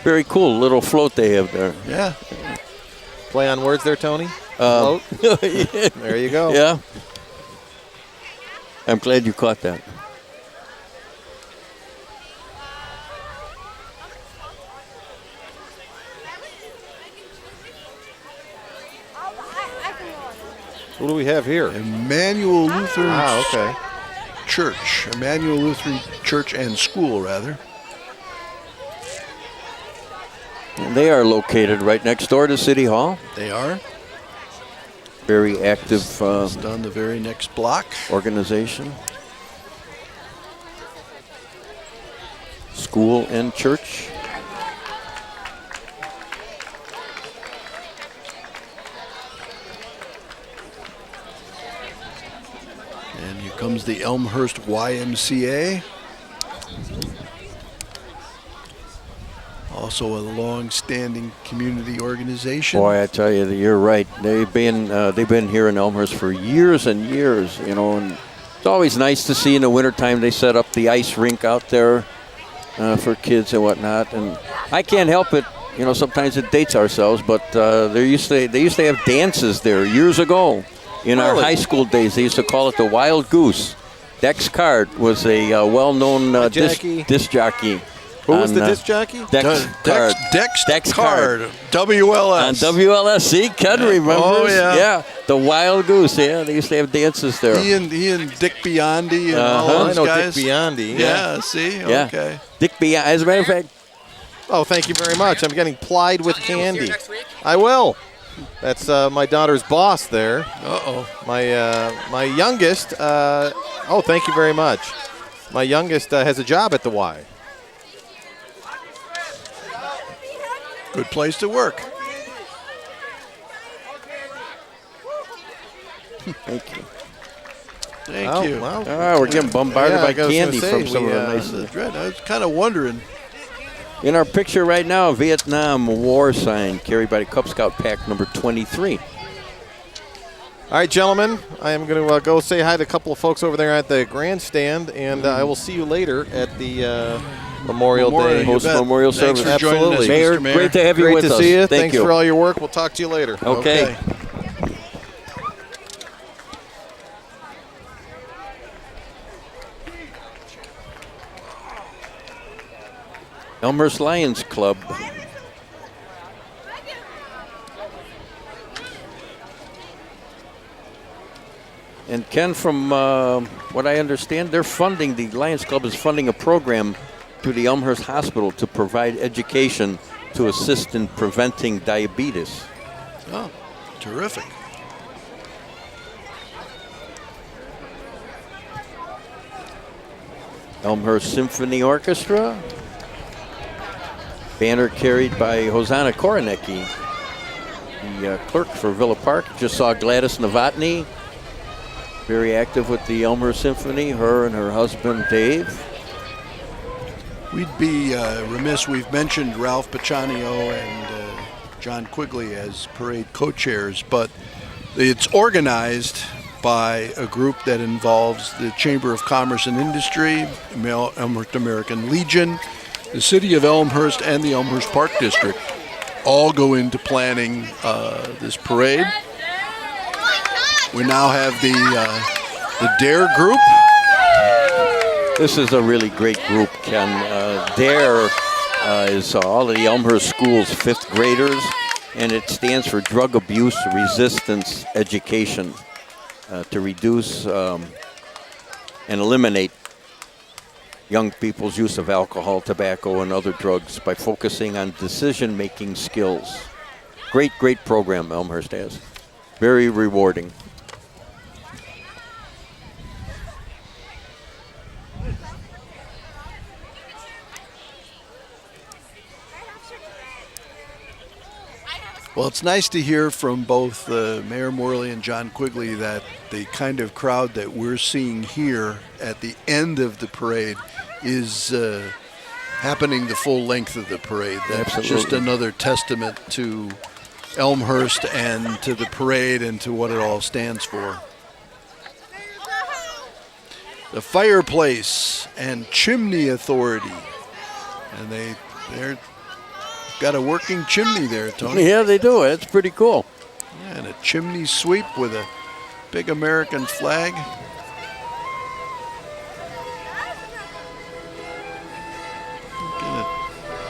N: Very cool little float they have there.
K: Yeah.
J: Play on words there, Tony? Float?
N: Yeah.
J: There you go.
N: Yeah. I'm glad you caught that.
J: What do we have here?
K: Emmanuel Lutheran
J: okay.
K: Church. Emmanuel Lutheran Church and School, rather.
N: And they are located right next door to City Hall.
K: They are.
N: Very active
K: Just on the very next block.
N: Organization. School and church.
K: And here comes the Elmhurst YMCA. Also a long-standing community organization.
N: Boy, I tell you, you're right. They've been here in Elmhurst for years and years, you know, and it's always nice to see in the wintertime they set up the ice rink out there for kids and whatnot. And I can't help it, you know, sometimes it dates ourselves, but they used to have dances there years ago. In our high school days, they used to call it the Wild Goose. Dex Card was a well-known disc jockey.
J: Who was the disc jockey?
N: Dex Card.
K: Dex Card. WLS.
N: On WLS. See, Ken remembers.
K: Oh, yeah.
N: Yeah, the Wild Goose. Yeah, they used to have dances there.
K: He and Dick Biondi and all those
J: I know
K: guys.
J: Dick Biondi.
K: Yeah, see?
N: Yeah.
K: Okay.
N: Dick Biondi. As a matter of fact.
J: Oh, thank you very much. I'm getting plied with candy. I will. That's my daughter's boss there.
K: Uh-oh.
J: My youngest, oh, thank you very much. My youngest has a job at the Y.
K: Good place to work.
N: Thank you.
K: Thank you.
J: Well,
N: we're getting bombarded by
J: I was
N: candy
J: gonna
N: from
J: say,
N: some of the nice.
K: I was kind of wondering.
N: In our picture right now, Vietnam War sign carried by the Cub Scout Pack number 23.
J: All right, gentlemen, I am going to go say hi to a couple of folks over there at the grandstand, and I will see you later at the Memorial Day
N: post-memorial
K: Thanks
N: service.
K: for joining us,
N: Mayor,
K: Mr. Mayor.
N: great to have you
J: Great
N: with
J: to
N: us.
J: see you.
N: Thank
J: Thanks
N: you.
J: for all your work. We'll talk to you later.
N: Okay. Elmhurst Lions Club. And Ken, from what I understand, the Lions Club is funding a program through the Elmhurst Hospital to provide education to assist in preventing diabetes.
K: Oh, terrific.
N: Elmhurst Symphony Orchestra. Banner carried by Hosanna Koronecki, the clerk for Villa Park. Just saw Gladys Novotny, very active with the Elmhurst Symphony, her and her husband Dave.
K: We'd be remiss, we've mentioned Ralph Paccianio and John Quigley as parade co-chairs, but it's organized by a group that involves the Chamber of Commerce and Industry, Elmhurst American Legion, the City of Elmhurst, and the Elmhurst Park District all go into planning this parade. We now have the DARE group.
N: This is a really great group, Ken. DARE is all of the Elmhurst schools' fifth graders, and it stands for Drug Abuse Resistance Education, to reduce and eliminate young people's use of alcohol, tobacco, and other drugs by focusing on decision-making skills. Great, great program Elmhurst has. Very rewarding.
K: Well, it's nice to hear from both Mayor Morley and John Quigley that the kind of crowd that we're seeing here at the end of the parade is happening the full length of the parade. That's
N: Absolutely.
K: Just another testament to Elmhurst and to the parade and to what it all stands for. The Fireplace and Chimney Authority, and they're got a working chimney there, Tony.
N: Yeah, they do. It's pretty cool.
K: Yeah, and a chimney sweep with a big American flag. I'm gonna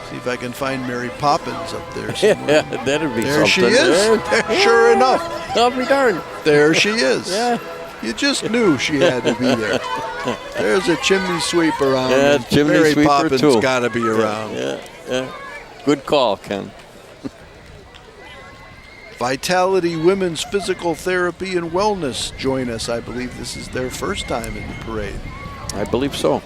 K: see if I can find Mary Poppins up there somewhere.
N: Yeah, that'd be
K: there
N: something.
K: There she is.
N: There.
K: Sure enough.
N: I'll be darned.
K: There she is.
N: Yeah.
K: You just knew she had to be there. There's a chimney sweep around.
N: Yeah, chimney
K: Mary
N: sweeper
K: Poppins
N: too.
K: got to be around.
N: Yeah. Good call, Ken.
K: Vitality Women's Physical Therapy and Wellness join us. I believe this is their first time in the parade.
N: I believe so.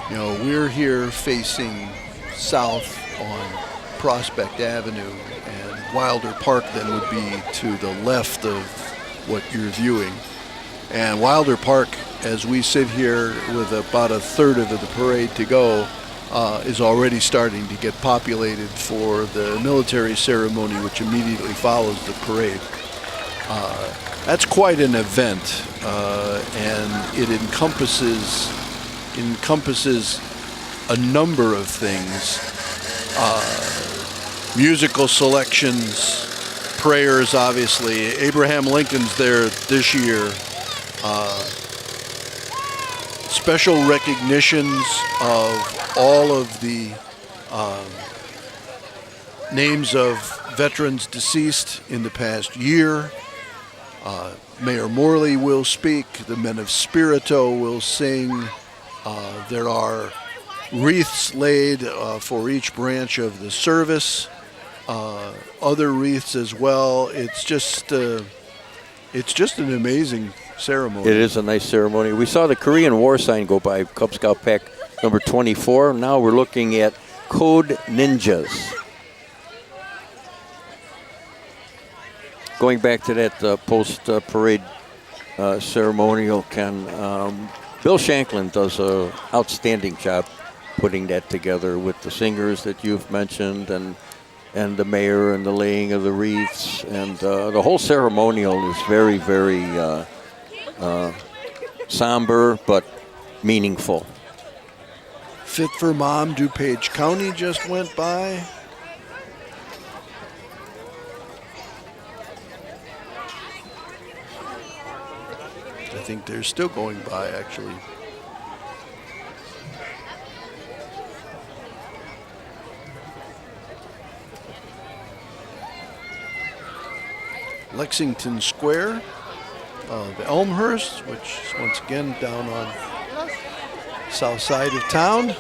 K: You know, we're here facing south on Prospect Avenue, and Wilder Park then would be to the left of what you're viewing. And Wilder Park, as we sit here with about a third of the parade to go, is already starting to get populated for the military ceremony, which immediately follows the parade. That's quite an event, and it encompasses a number of things. Musical selections, prayers, obviously. Abraham Lincoln's there this year. Special recognitions of all of the names of veterans deceased in the past year. Mayor Morley will speak. The Men of Spirito will sing. There are wreaths laid for each branch of the service, other wreaths as well. It's just an amazing ceremony.
N: It is a nice ceremony. We saw the Korean War sign go by, Cub Scout Pack number 24. Now we're looking at Code Ninjas. Going back to that post-parade ceremonial, Ken, Bill Shanklin does an outstanding job putting that together with the singers that you've mentioned and the mayor and the laying of the wreaths. And the whole ceremonial is very, very somber but meaningful.
K: Fit for Mom, DuPage County just went by. I think they're still going by, actually. Lexington Square of Elmhurst, which is once again down on south side of town.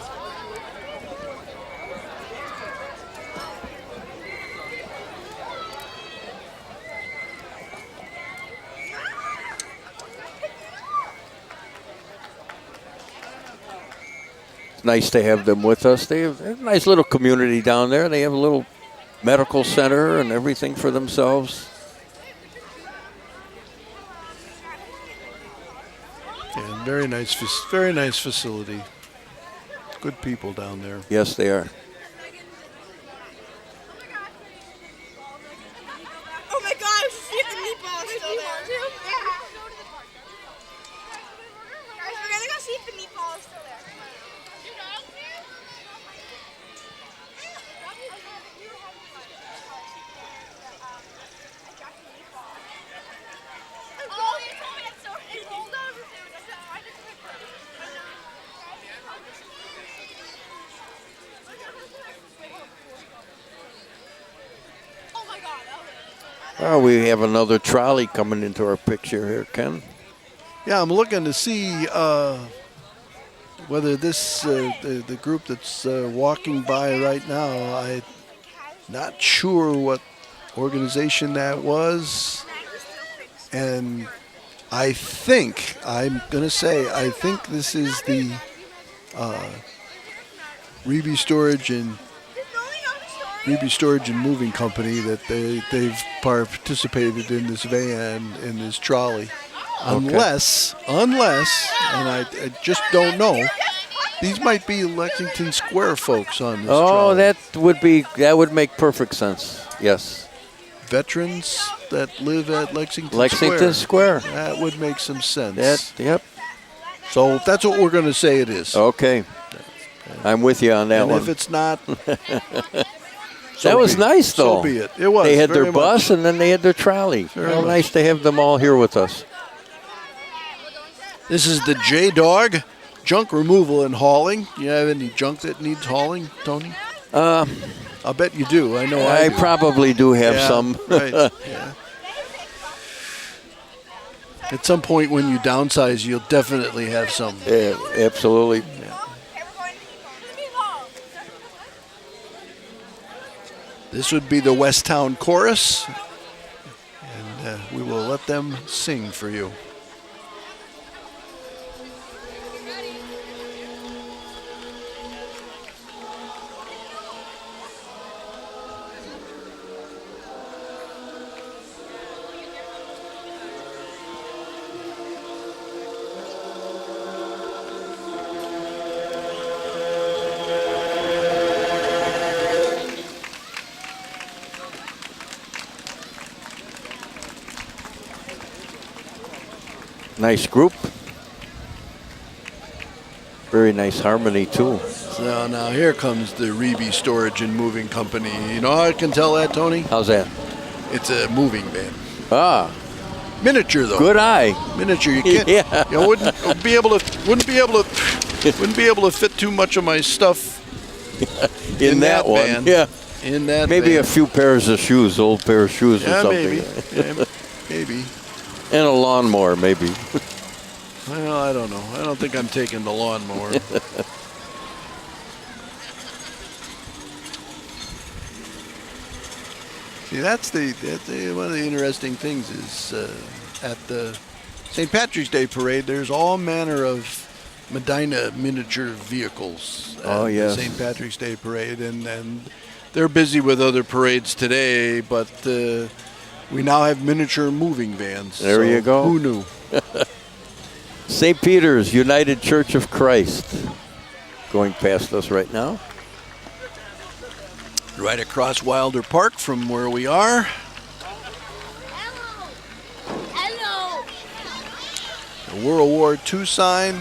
N: It's nice to have them with us. They have a nice little community down there. They have a little medical center and everything for themselves.
K: And very nice facility. Good people down there.
N: Yes, they are.
M: Oh my gosh, see if the meatball is still there. Yeah. Guys, we're gonna go see if the meatball is still there.
N: Oh, we have another trolley coming into our picture here, Ken.
K: Yeah, I'm looking to see whether this the group that's walking by right now. I'm not sure what organization that was, and I think I think this is the Reby Storage and Moving Company that they've participated in this van, in this trolley. Unless, and I just don't know, these might be Lexington Square folks on this trolley.
N: that would make perfect sense. Yes.
K: Veterans that live at Lexington
N: Square.
K: That would make some sense.
N: Yep.
K: So that's what we're going to say it is.
N: Okay. I'm with you on that one.
K: And if it's not...
N: That was nice, though.
K: So be it. It was.
N: They had their
K: very
N: bus
K: much.
N: and then they had their trolley. How nice to have them all here with us.
K: This is the J-Dog junk removal and hauling. You have any junk that needs hauling, Tony? I'll bet you do. I know I do.
N: Probably do have some.
K: Right. Yeah. At some point when you downsize, you'll definitely have some.
N: Yeah, absolutely.
K: Yeah. This would be the Westtown Chorus, and we will let them sing for you.
N: Nice group. Very nice harmony, too.
K: So now here comes the Reby Storage and Moving Company. You know how I can tell that, Tony?
N: How's that?
K: It's a moving van.
N: Ah.
K: Miniature, though.
N: Good eye.
K: Miniature. You can't.
N: Yeah.
K: You wouldn't be able to fit too much of my stuff
N: in that one.
K: van.
N: Yeah.
K: In that.
N: Maybe
K: van.
N: a few pairs of shoes, old pair of shoes or something.
K: Maybe. Yeah, maybe.
N: And a lawnmower, maybe.
K: Well, I don't know. I don't think I'm taking the lawnmower. See, that's one of the interesting things is at the St. Patrick's Day Parade, there's all manner of Medina miniature vehicles at the St. Patrick's Day Parade, and they're busy with other parades today, but we now have miniature moving vans.
N: There you go.
K: Who knew?
N: St. Peter's United Church of Christ going past us right now.
K: Right across Wilder Park from where we are.
M: Hello.
K: The World War II sign.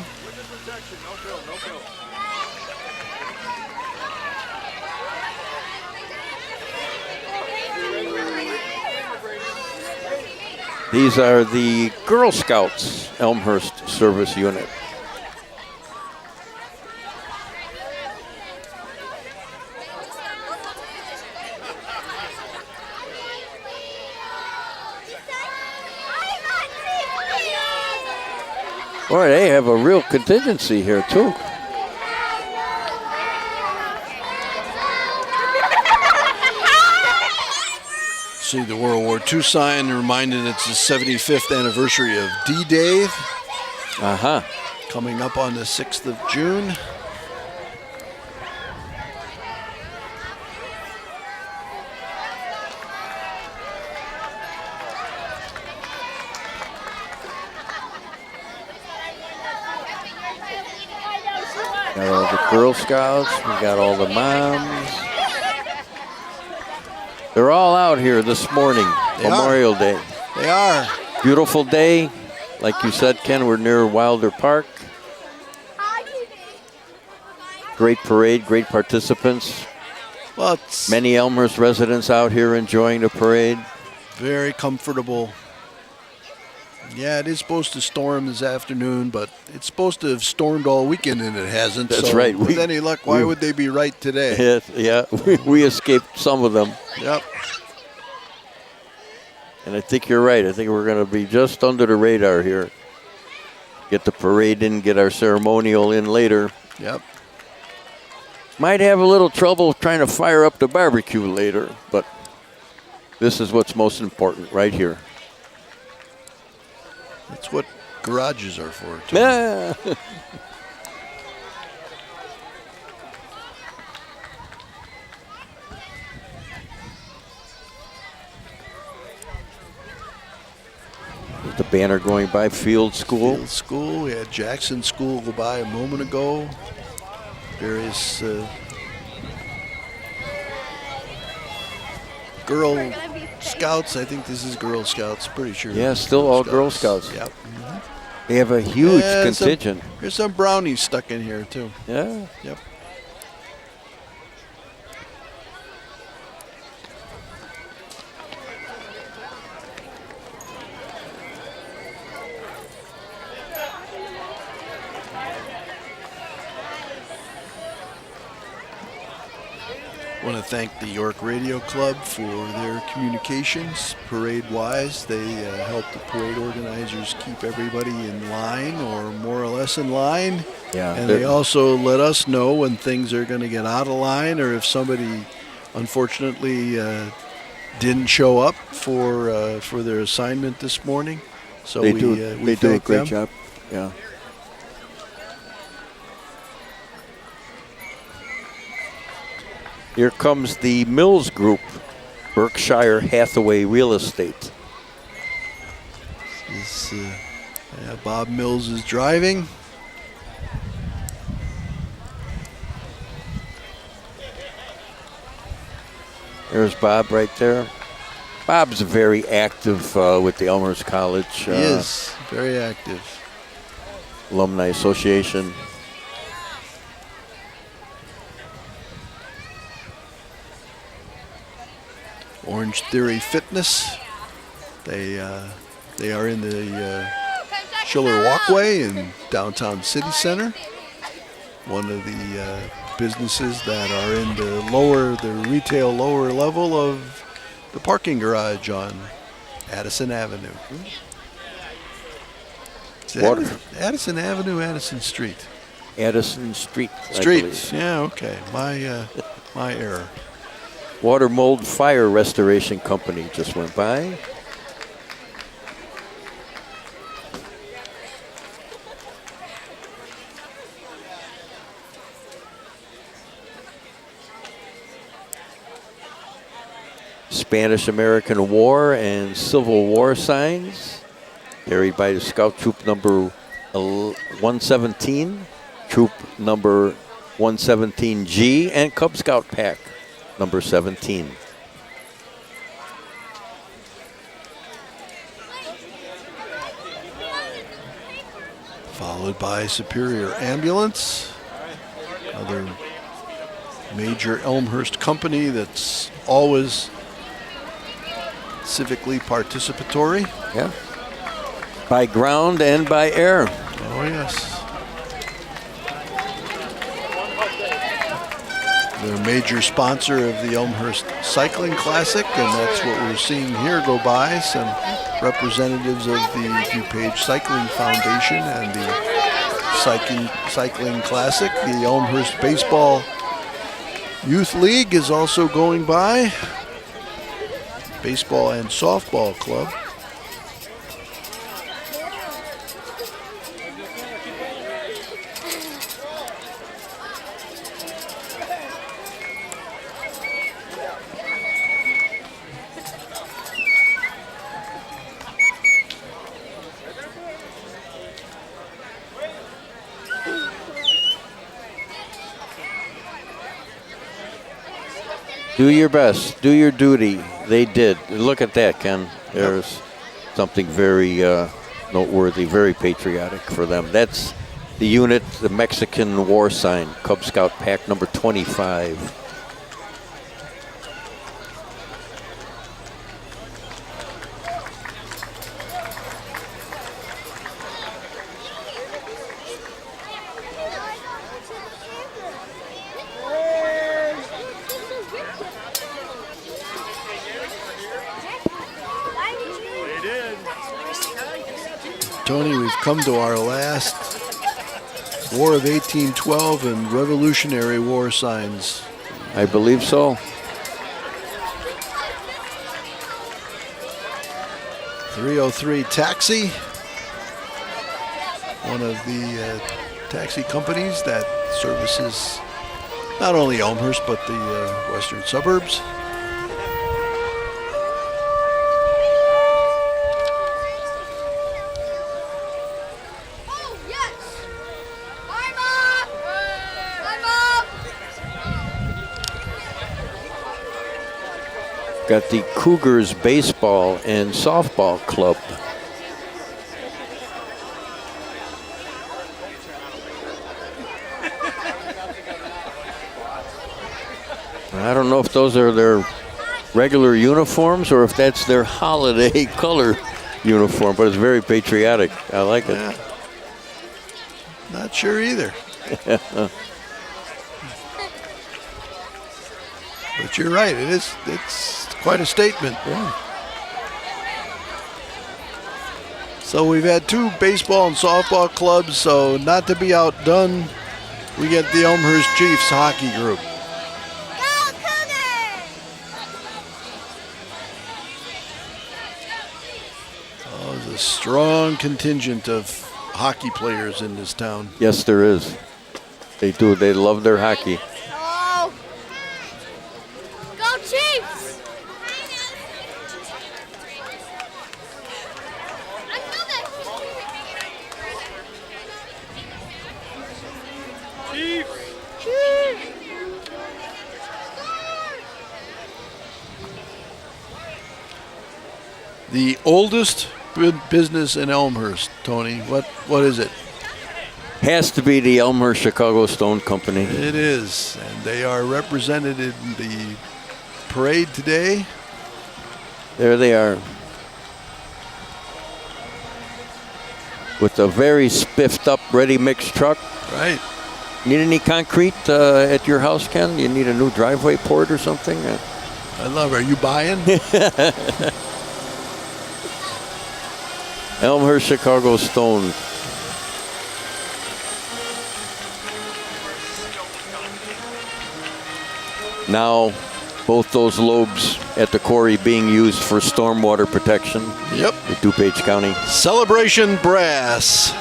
N: These are the Girl Scouts Elmhurst Service Unit. Boy, they have a real contingency here, too.
K: See the World War II sign reminding it's the 75th anniversary of D-Day.
N: Uh-huh.
K: Coming up on the 6th of June.
N: Got all the Girl Scouts, we got all the moms. They're all out here this morning, Memorial Day.
K: They are.
N: Beautiful day. Like you said, Ken, we're near Wilder Park. Great parade, great participants.
K: Well, it's
N: many Elmhurst residents out here enjoying the parade.
K: Very comfortable. Yeah, it is supposed to storm this afternoon, but it's supposed to have stormed all weekend and it hasn't.
N: That's
K: so
N: right.
K: With any luck, why would they be right today?
N: Yeah, we escaped some of them.
K: Yep.
N: And I think you're right. I think we're going to be just under the radar here. Get the parade in, get our ceremonial in later.
K: Yep.
N: Might have a little trouble trying to fire up the barbecue later, but this is what's most important right here.
K: That's what garages are for, too.
N: Yeah. The banner going by Field School.
K: Field School. We had Jackson School go by a moment ago. Various Girl Scouts. I think this is Girl Scouts. Pretty sure.
N: Yeah, still all Girl Scouts.
K: Yep.
N: They have a huge contingent.
K: There's some brownies stuck in here, too.
N: Yeah.
K: Yep. I want to thank the York Radio Club for their communications parade-wise. They help the parade organizers keep everybody in line or more or less in line.
N: Yeah,
K: and they also let us know when things are going to get out of line or if somebody unfortunately didn't show up for their assignment this morning. So
N: they
K: we
N: do a great
K: them.
N: job. Yeah. Here comes the Mills Group, Berkshire Hathaway Real Estate.
K: Bob Mills is driving.
N: There's Bob right there. Bob's very active with the Elmhurst College.
K: He is very active.
N: Alumni Association.
K: Orange Theory Fitness. They are in the Schiller Walkway in downtown City Center. One of the businesses that are in the retail lower level of the parking garage on Addison Avenue. Addison Avenue, Addison Street.
N: Addison Street.
K: Street. Yeah, okay. My error.
N: Water Mold Fire Restoration Company just went by. Spanish-American War and Civil War signs carried by the Scout Troop number 117, Troop number 117G, and Cub Scout Pack number 17.
K: Followed by Superior Ambulance, another major Elmhurst company that's always civically participatory.
N: Yeah. By ground and by air.
K: Oh, yes. They're a major sponsor of the Elmhurst Cycling Classic, and that's what we're seeing here go by. Some representatives of the DuPage Cycling Foundation and the Cycling Classic. The Elmhurst Baseball Youth League is also going by. Baseball and Softball Club.
N: Do your best. Do your duty. They did. Look at that, Ken. There's something very noteworthy, very patriotic for them. That's the unit, the Mexican war sign, Cub Scout pack number 25.
K: Tony, we've come to our last War of 1812 and Revolutionary War signs.
N: I believe so.
K: .303 Taxi, one of the taxi companies that services not only Elmhurst but the western suburbs.
N: Got the Cougars Baseball and Softball Club. I don't know if those are their regular uniforms or if that's their holiday color uniform, but it's very patriotic. I like it.
K: Yeah. Not sure either. But you're right, it's quite a statement.
N: Yeah.
K: So we've had two baseball and softball clubs, so not to be outdone, we get the Elmhurst Chiefs hockey group. Oh, there's a strong contingent of hockey players in this town.
N: Yes, there is. They do. They love their hockey.
M: Chiefs!
K: The oldest business in Elmhurst, Tony, what is it?
N: Has to be the Elmhurst Chicago Stone Company.
K: It is, and they are represented in the parade today.
N: There they are. With a very spiffed up, ready mix truck.
K: Right.
N: Need any concrete at your house, Ken? You need a new driveway poured or something?
K: I love it. Are you buying?
N: Elmhurst Chicago Stone. Now, both those lobes at the quarry being used for stormwater protection.
K: Yep.
N: In DuPage County.
K: Celebration Brass.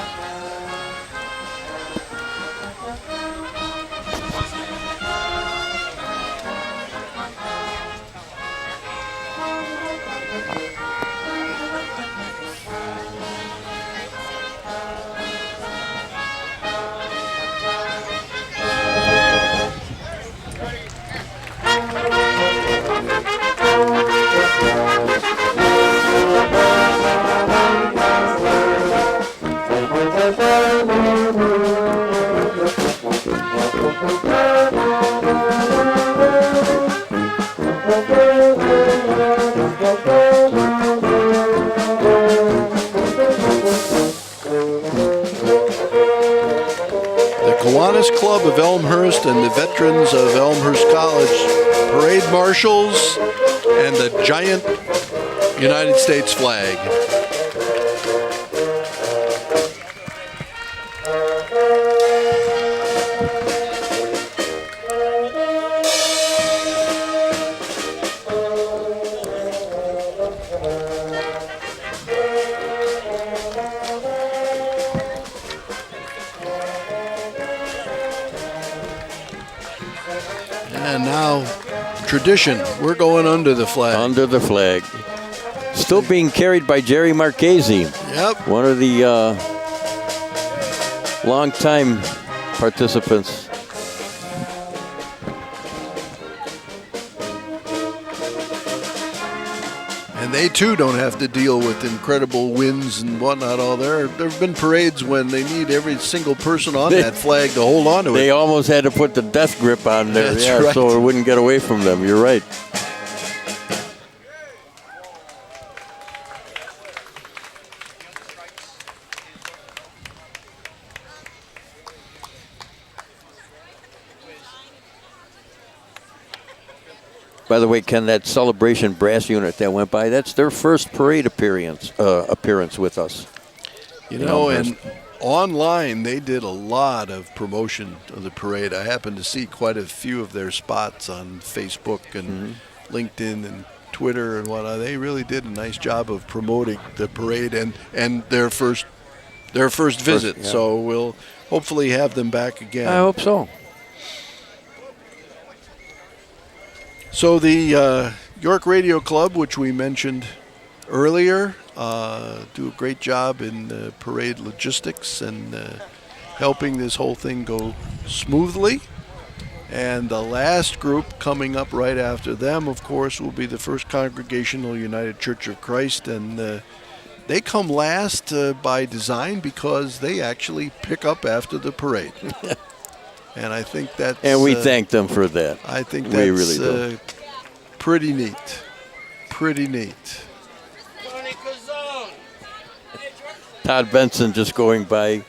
K: Chess Club of Elmhurst and the veterans of Elmhurst College parade marshals and the giant United States flag. And now, tradition, we're going under the flag.
N: Under the flag. Still being carried by Jerry Marchese.
K: Yep.
N: One of the long-time participants.
K: And they too don't have to deal with incredible winds and whatnot. All there have been parades when they need every single person on that flag to hold on to it.
N: They almost had to put the death grip on there,
K: That's right.
N: so it wouldn't get away from them. You're right. By the way, Ken, that Celebration brass unit that went by, that's their first parade appearance with us.
K: You know, and online they did a lot of promotion of the parade. I happened to see quite a few of their spots on Facebook and LinkedIn and Twitter and whatnot. They really did a nice job of promoting the parade and their first visit.
N: Yeah.
K: So we'll hopefully have them back again.
N: I hope so.
K: So the York Radio Club, which we mentioned earlier, do a great job in parade logistics and helping this whole thing go smoothly. And the last group coming up right after them, of course, will be the First Congregational United Church of Christ. And they come last by design because they actually pick up after the parade. And I think that's...
N: And we thank them for that.
K: I think
N: we
K: that's
N: really do.
K: Pretty neat. Pretty neat.
N: Todd Benson just going by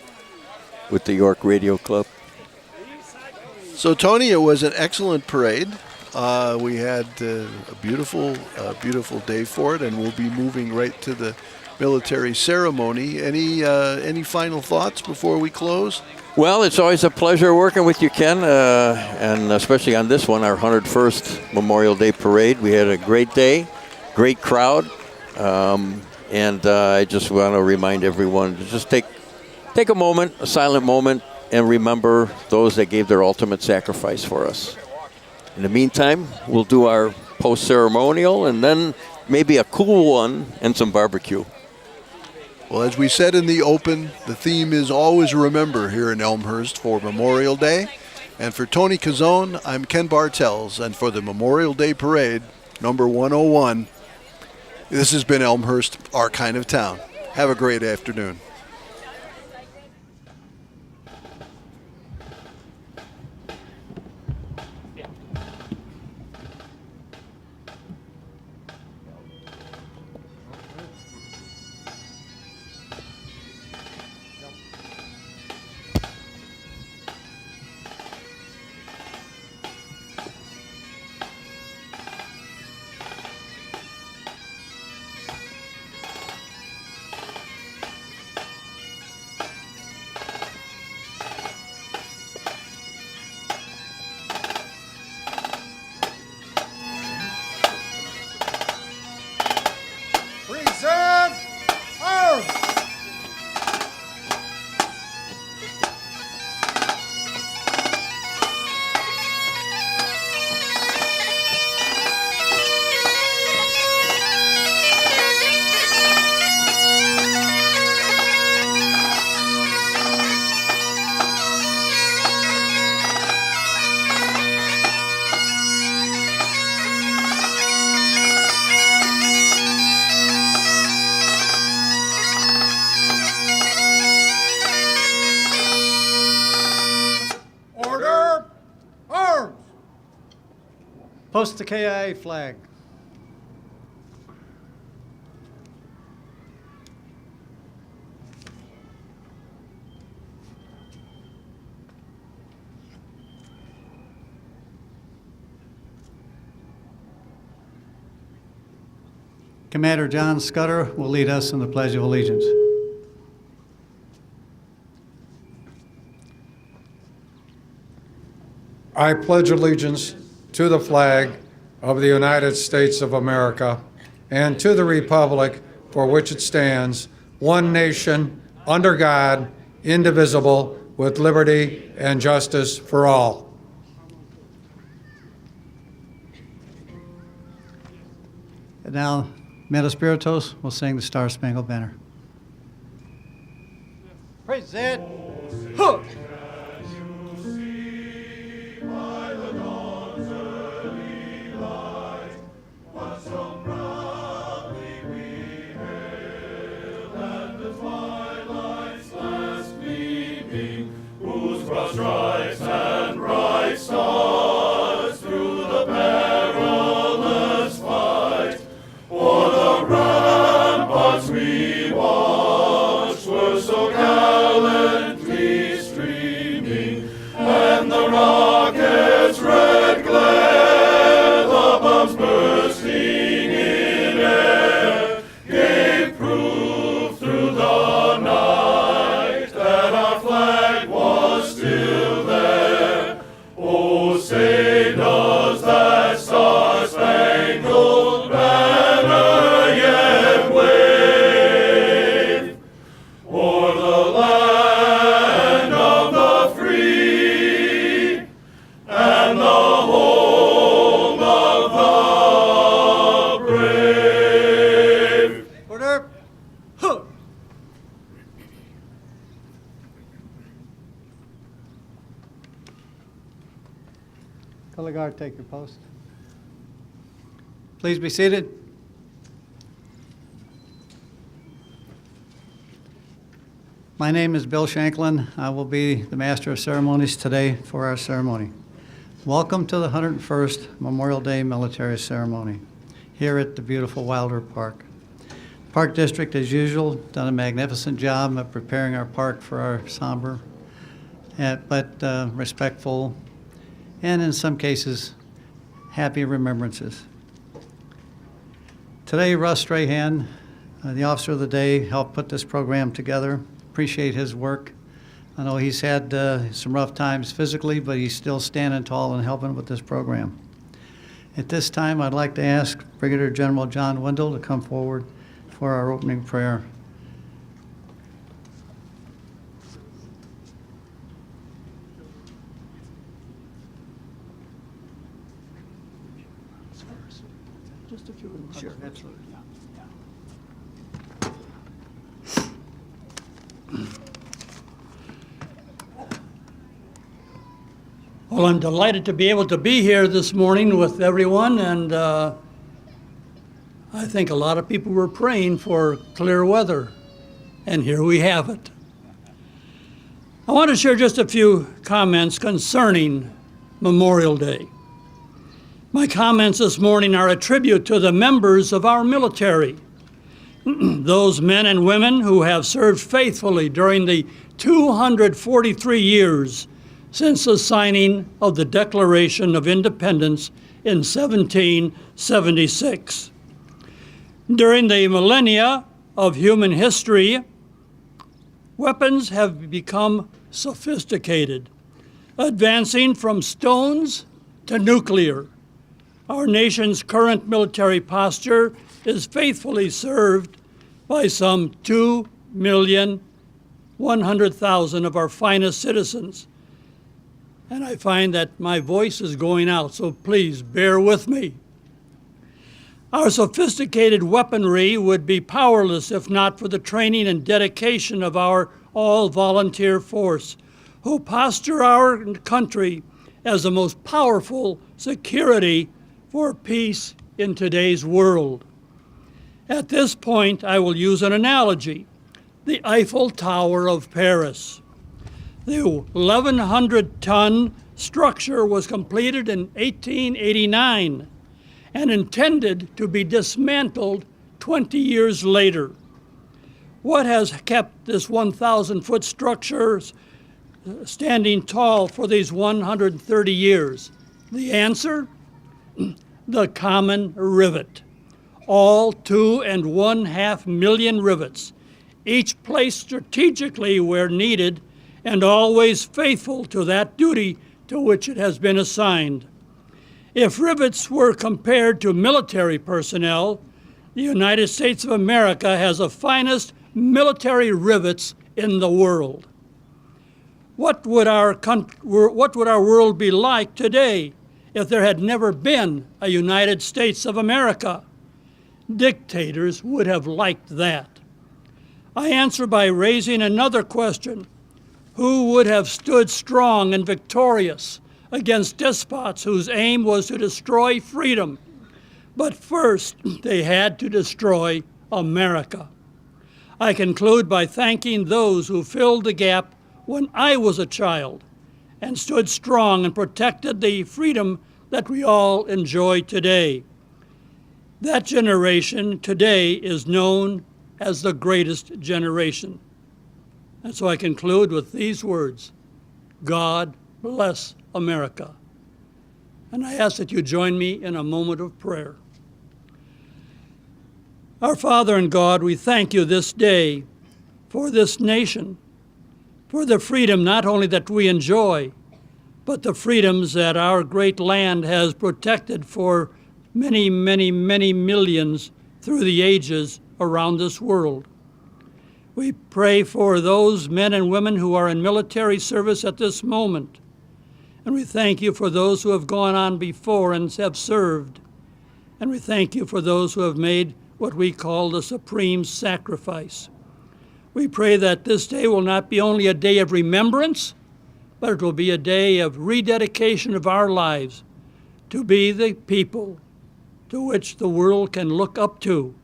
N: with the York Radio Club.
K: So, Tony, it was an excellent parade. We had a beautiful day for it, and we'll be moving right to the military ceremony. Any final thoughts before we close?
N: Well, it's always a pleasure working with you, Ken, and especially on this one, our 101st Memorial Day Parade. We had a great day, great crowd, and I just want to remind everyone to just take a moment, a silent moment, and remember those that gave their ultimate sacrifice for us. In the meantime, we'll do our post-ceremonial and then maybe a cool one and some barbecue.
K: Well, as we said in the open, the theme is always remember here in Elmhurst for Memorial Day. And for Tony Cazzone, I'm Ken Bartels. And for the Memorial Day Parade, number 101, this has been Elmhurst, our kind of town. Have a great afternoon.
O: Post the KIA flag. Commander John Scudder will lead us in the Pledge of Allegiance.
P: I pledge allegiance to the flag of the United States of America and to the republic for which it stands, one nation, under God, indivisible, with liberty and justice for all.
O: And now, Metal Spiritos will sing the Star Spangled Banner. Praise it. Huh.
M: Stripes and bright stars through the perilous fight. O'er the ramparts we watched were so gallantly streaming, and the rockets' red glare, the bombs bursting in air, gave proof through the night that our flag was still there. Oh, say does that star-spangled banner yet wave o'er the land of the free and the home of the brave?
O: Order. Huh. Color guard, take your post. Please be seated. My name is Bill Shanklin. I will be the Master of Ceremonies today for our ceremony. Welcome to the 101st Memorial Day Military Ceremony here at the beautiful Wilder Park. Park District, as usual, done a magnificent job of preparing our park for our somber, but respectful, and in some cases, happy remembrances. Today, Russ Strahan, the Officer of the Day, helped put this program together. Appreciate his work. I know he's had some rough times physically, but he's still standing tall and helping with this program. At this time, I'd like to ask Brigadier General John Wendell to come forward for our opening prayer.
E: Just a few of them.
O: Sure, absolutely.
Q: Well, I'm delighted to be able to be here this morning with everyone, and I think a lot of people were praying for clear weather, and here we have it. I want to share just a few comments concerning Memorial Day. My comments this morning are a tribute to the members of our military, those men and women who have served faithfully during the 243 years since the signing of the Declaration of Independence in 1776. During the millennia of human history, weapons have become sophisticated, advancing from stones to nuclear. Our nation's current military posture is faithfully served by some 2,100,000 of our finest citizens. And I find that my voice is going out, so please bear with me. Our sophisticated weaponry would be powerless if not for the training and dedication of our all-volunteer force, who posture our country as the most powerful security for peace in today's world. At this point, I will use an analogy: the Eiffel Tower of Paris. The 1,100-ton structure was completed in 1889 and intended to be dismantled 20 years later. What has kept this 1,000-foot structure standing tall for these 130 years? The answer? The common rivet. all 2.5 million rivets, each placed strategically where needed and always faithful to that duty to which it has been assigned. If rivets were compared to military personnel, the United States of America has the finest military rivets in the world. What would our world be like today if there had never been a United States of America? Dictators would have liked that. I answer by raising another question. Who would have stood strong and victorious against despots whose aim was to destroy freedom? But first, they had to destroy America. I conclude by thanking those who filled the gap when I was a child and stood strong and protected the freedom that we all enjoy today. That generation today is known as the greatest generation. And so I conclude with these words: God bless America. And I ask that you join me in a moment of prayer. Our Father and God, we thank you this day for this nation, for the freedom not only that we enjoy, but the freedoms that our great land has protected for many, many, many millions through the ages around this world. We pray for those men and women who are in military service at this moment. And we thank you for those who have gone on before and have served. And we thank you for those who have made what we call the supreme sacrifice. We pray that this day will not be only a day of remembrance, but it will be a day of rededication of our lives to be the people to which the world can look up to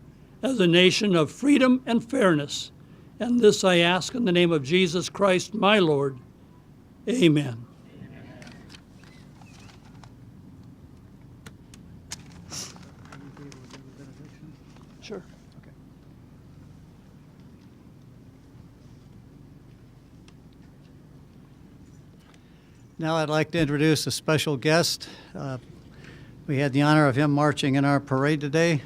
Q: as a nation of freedom and fairness. And this I ask in the name of Jesus Christ, my Lord. Amen. Sure. Okay.
O: Now I'd like to introduce a special guest. We had the honor of him marching in our parade today,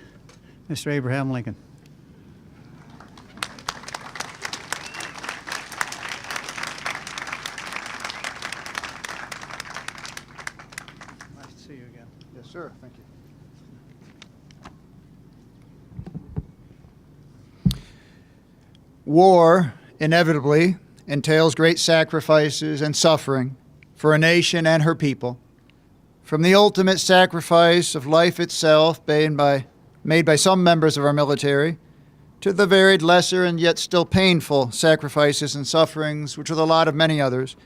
O: Mr. Abraham Lincoln. Nice to see you again.
C: Yes, sir. Thank you. War inevitably entails great sacrifices and suffering for a nation and her people. From the ultimate sacrifice of life itself made by some members of our military, to the varied lesser and yet still painful sacrifices and sufferings which are the lot of many others,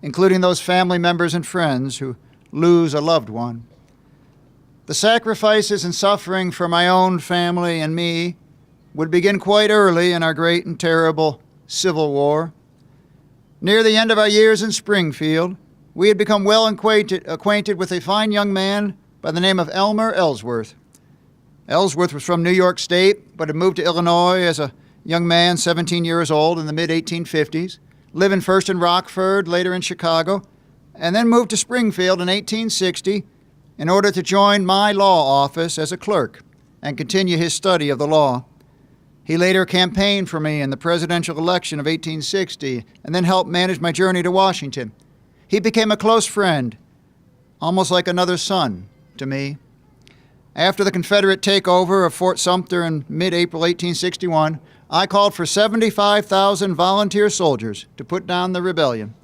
C: including those family members and friends who lose a loved one. The sacrifices and suffering for my own family and me would begin quite early in our great and terrible Civil War. Near the end of our years in Springfield, we had become well acquainted with a fine young man by the name of Elmer Ellsworth. Ellsworth was from New York State, but had moved to Illinois as a young man, 17 years old, in the mid-1850s, living first in Rockford, later in Chicago, and then moved to Springfield in 1860 in order to join my law office as a clerk and continue his study of the law. He later campaigned for me in the presidential election of 1860 and then helped manage my journey to Washington. He became a close friend, almost like another son to me. After the Confederate takeover of Fort Sumter in mid-April 1861, I called for 75,000 volunteer soldiers to put down the rebellion.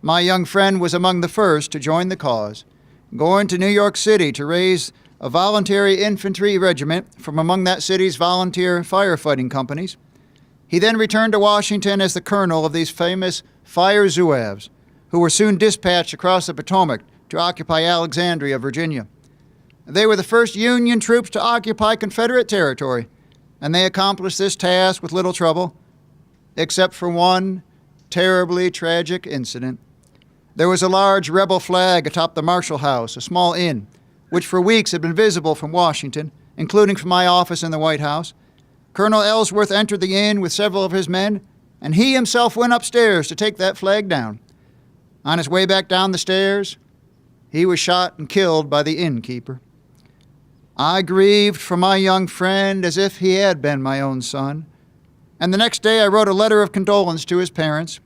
C: My young friend was among the first to join the cause, going to New York City to raise a voluntary infantry regiment from among that city's volunteer firefighting companies. He then returned to Washington as the colonel of these famous Fire Zouaves, who were soon dispatched across the Potomac to occupy Alexandria, Virginia. They were the first Union troops to occupy Confederate territory, and they accomplished this task with little trouble, except for one terribly tragic incident. There was a large rebel flag atop the Marshall House, a small inn, which for weeks had been visible from Washington, including from my office in the White House. Colonel Ellsworth entered the inn with several of his men, and he himself went upstairs to take that flag down. On his way back down the stairs, he was shot and killed by the innkeeper. I grieved for my young friend as if he had been my own son. And the next day I wrote a letter of condolence to his parents.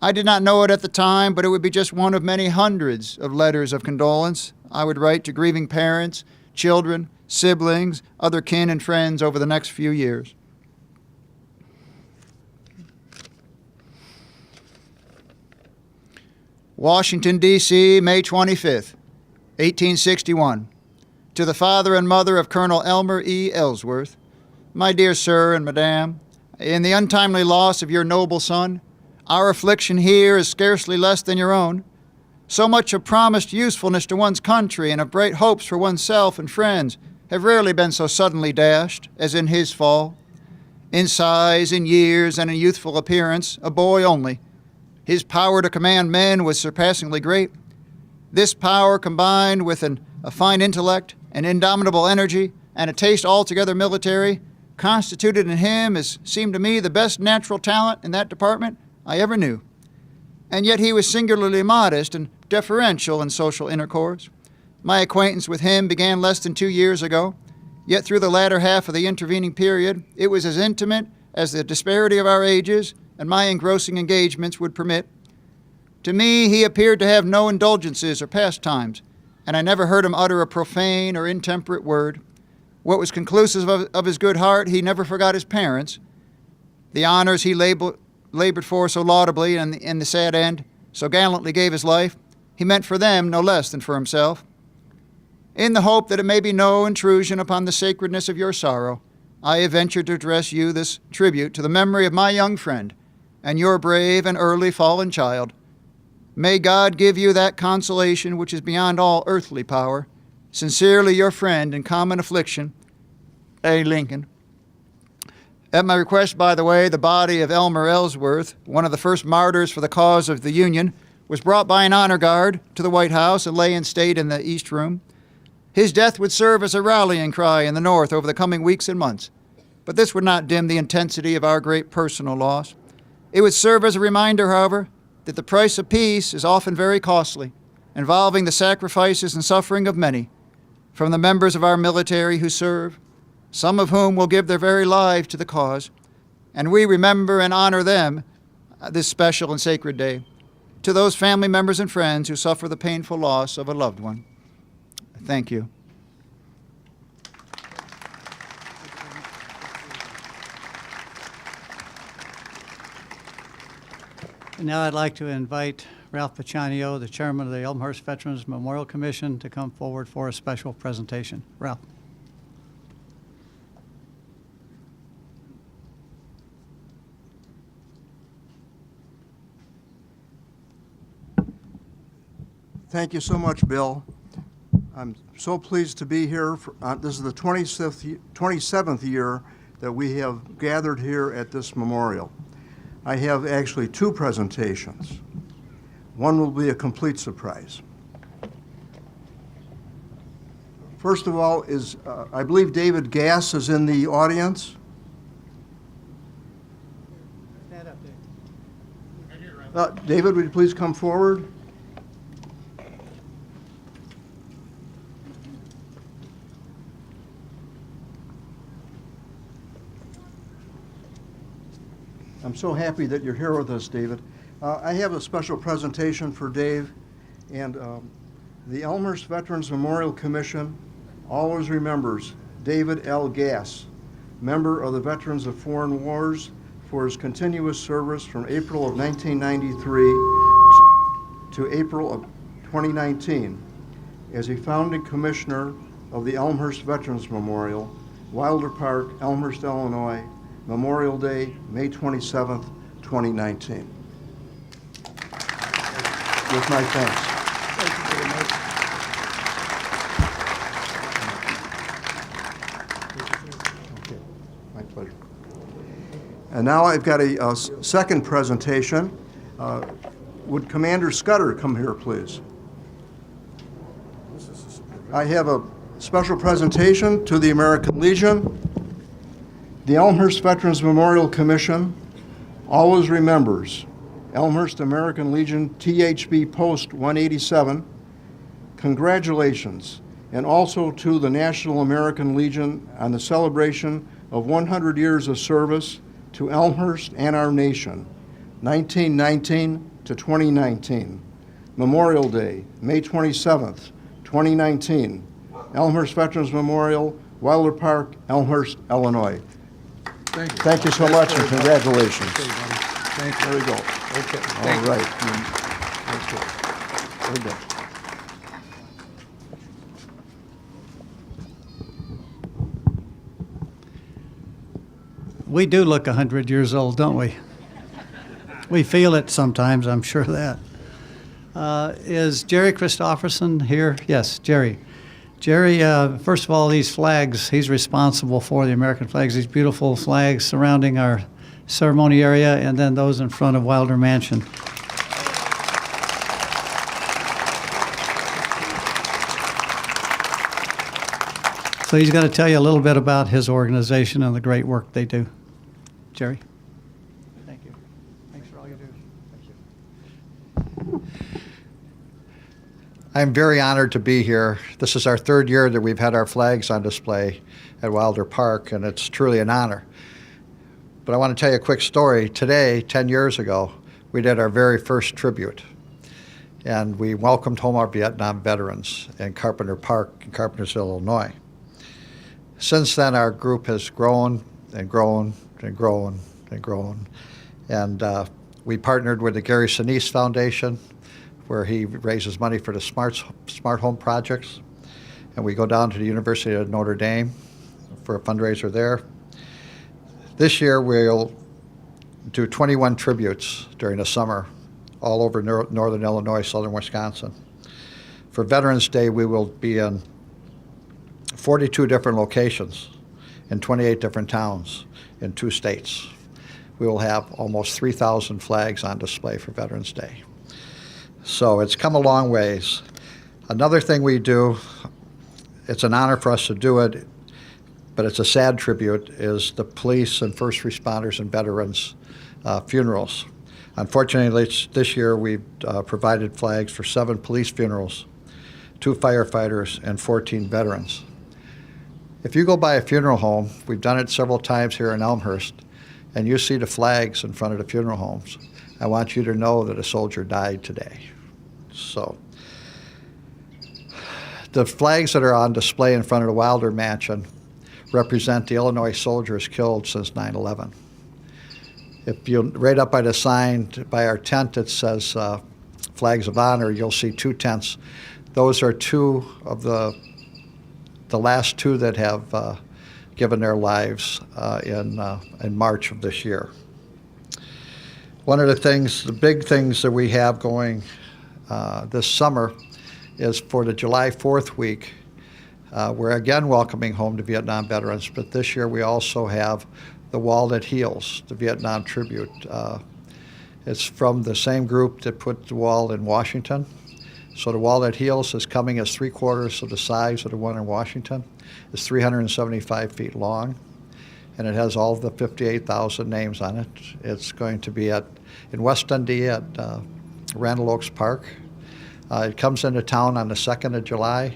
C: I did not know it at the time, but it would be just one of many hundreds of letters of condolence I would write to grieving parents, children, siblings, other kin and friends over the next few years. Washington, D.C., May 25th, 1861. To the father and mother of Colonel Elmer E. Ellsworth, my dear sir and madam, in the untimely loss of your noble son, our affliction here is scarcely less than your own. So much of promised usefulness to one's country and of bright hopes for oneself and friends have rarely been so suddenly dashed as in his fall. In size, in years, and in youthful appearance, a boy only, his power to command men was surpassingly great. This power, combined with a fine intellect, an indomitable energy, and a taste altogether military, constituted in him, as seemed to me, the best natural talent in that department I ever knew. And yet he was singularly modest and deferential in social intercourse. My acquaintance with him began less than 2 years ago, yet through the latter half of the intervening period, it was as intimate as the disparity of our ages and my engrossing engagements would permit. To me, he appeared to have no indulgences or pastimes, and I never heard him utter a profane or intemperate word. What was conclusive of his good heart, he never forgot his parents. The honors he labored for so laudably, and in the sad end, so gallantly gave his life, he meant for them no less than for himself. In the hope that it may be no intrusion upon the sacredness of your sorrow, I have ventured to address you this tribute to the memory of my young friend and your brave and early fallen child. May God give you that consolation which is beyond all earthly power. Sincerely your friend in common affliction, A. Lincoln. At my request, by the way, the body of Elmer Ellsworth, one of the first martyrs for the cause of the Union, was brought by an honor guard to the White House and lay in state in the East Room. His death would serve as a rallying cry in the North over the coming weeks and months. But this would not dim the intensity of our great personal loss. It would serve as a reminder, however, that the price of peace is often very costly, involving the sacrifices and suffering of many, from the members of our military who serve, some of whom will give their very lives to the cause, and we remember and honor them this special and sacred day, to those family members and friends who suffer the painful loss of a loved one. Thank you.
O: And now I'd like to invite Ralph Pacciano, the chairman of the Elmhurst Veterans Memorial Commission, to come forward for a special presentation. Ralph.
K: Thank you so much, Bill. I'm so pleased to be here. This is the 27th year that we have gathered here at this memorial. I have actually two presentations. One will be a complete surprise. First of all is, I believe David Gass is in the audience.
O: Stand up, Dave.
K: David, would you please come forward? I'm so happy that you're here with us, David. I have a special presentation for Dave, and the Elmhurst Veterans Memorial Commission always remembers David L. Gass, member of the Veterans of Foreign Wars, for his continuous service from April of 1993 to April of 2019 as a founding commissioner of the Elmhurst Veterans Memorial, Wilder Park, Elmhurst, Illinois, Memorial Day, May 27th, 2019. With my thanks.
O: Thank you very much.
K: Okay, my pleasure. And now I've got a second presentation. Would Commander Scudder come here, please? I have a special presentation to the American Legion. The Elmhurst Veterans Memorial Commission always remembers Elmhurst American Legion THB Post 187. Congratulations.
R: and also to the National American Legion on the celebration of 100 years of service to Elmhurst and our nation, 1919 to 2019. Memorial Day, May 27th, 2019. Elmhurst Veterans Memorial, Wilder Park, Elmhurst, Illinois. Thank you so much, and congratulations.
P: Thank you.
R: There we go.
P: Okay.
R: All right. That's good. Very good.
O: We do look 100 years old, don't we? We feel it sometimes, I'm sure of that. Is Jerry Christofferson here? Yes, Jerry. Jerry, first of all, these flags, he's responsible for the American flags, these beautiful flags surrounding our ceremony area, and then those in front of Wilder Mansion. So he's going to tell you a little bit about his organization and the great work they do. Jerry? Thank you. Thanks for all you do. Thank you.
C: I'm very honored to be here. This is our third year that we've had our flags on display at Wilder Park, and it's truly an honor. But I want to tell you a quick story. Today, 10 years ago, we did our very first tribute, and we welcomed home our Vietnam veterans in Carpenter Park in Carpentersville, Illinois. Since then, our group has grown and grown and grown and grown, and we partnered with the Gary Sinise Foundation, where he raises money for the smart home projects. And we go down to the University of Notre Dame for a fundraiser there. This year we'll do 21 tributes during the summer all over northern Illinois, southern Wisconsin. For Veterans Day, we will be in 42 different locations in 28 different towns in 2 states. We will have almost 3,000 flags on display for Veterans Day. So it's come a long ways. Another thing we do, it's an honor for us to do it, but it's a sad tribute, is the police and first responders and veterans funerals. Unfortunately, this year we've provided flags for 7 police funerals, 2 firefighters, and 14 veterans. If you go by a funeral home, we've done it several times here in Elmhurst, and you see the flags in front of the funeral homes, I want you to know that a soldier died today. So the flags that are on display in front of the Wilder Mansion represent the Illinois soldiers killed since 9/11. If you right up by the sign by our tent that says Flags of Honor, you'll see 2 tents. Those are 2 of the last 2 that have given their lives in March of this year. One of the big things that we have going this summer is for the July 4th week. We're again welcoming home the Vietnam veterans, but this year we also have the Wall That Heals, the Vietnam tribute. It's from the same group that put the wall in Washington. So the Wall That Heals is coming as 3/4 of the size of the one in Washington. It's 375 feet long, and it has all of the 58,000 names on it. It's going to be in West Dundee at Randall Oaks Park. It comes into town on the 2nd of July.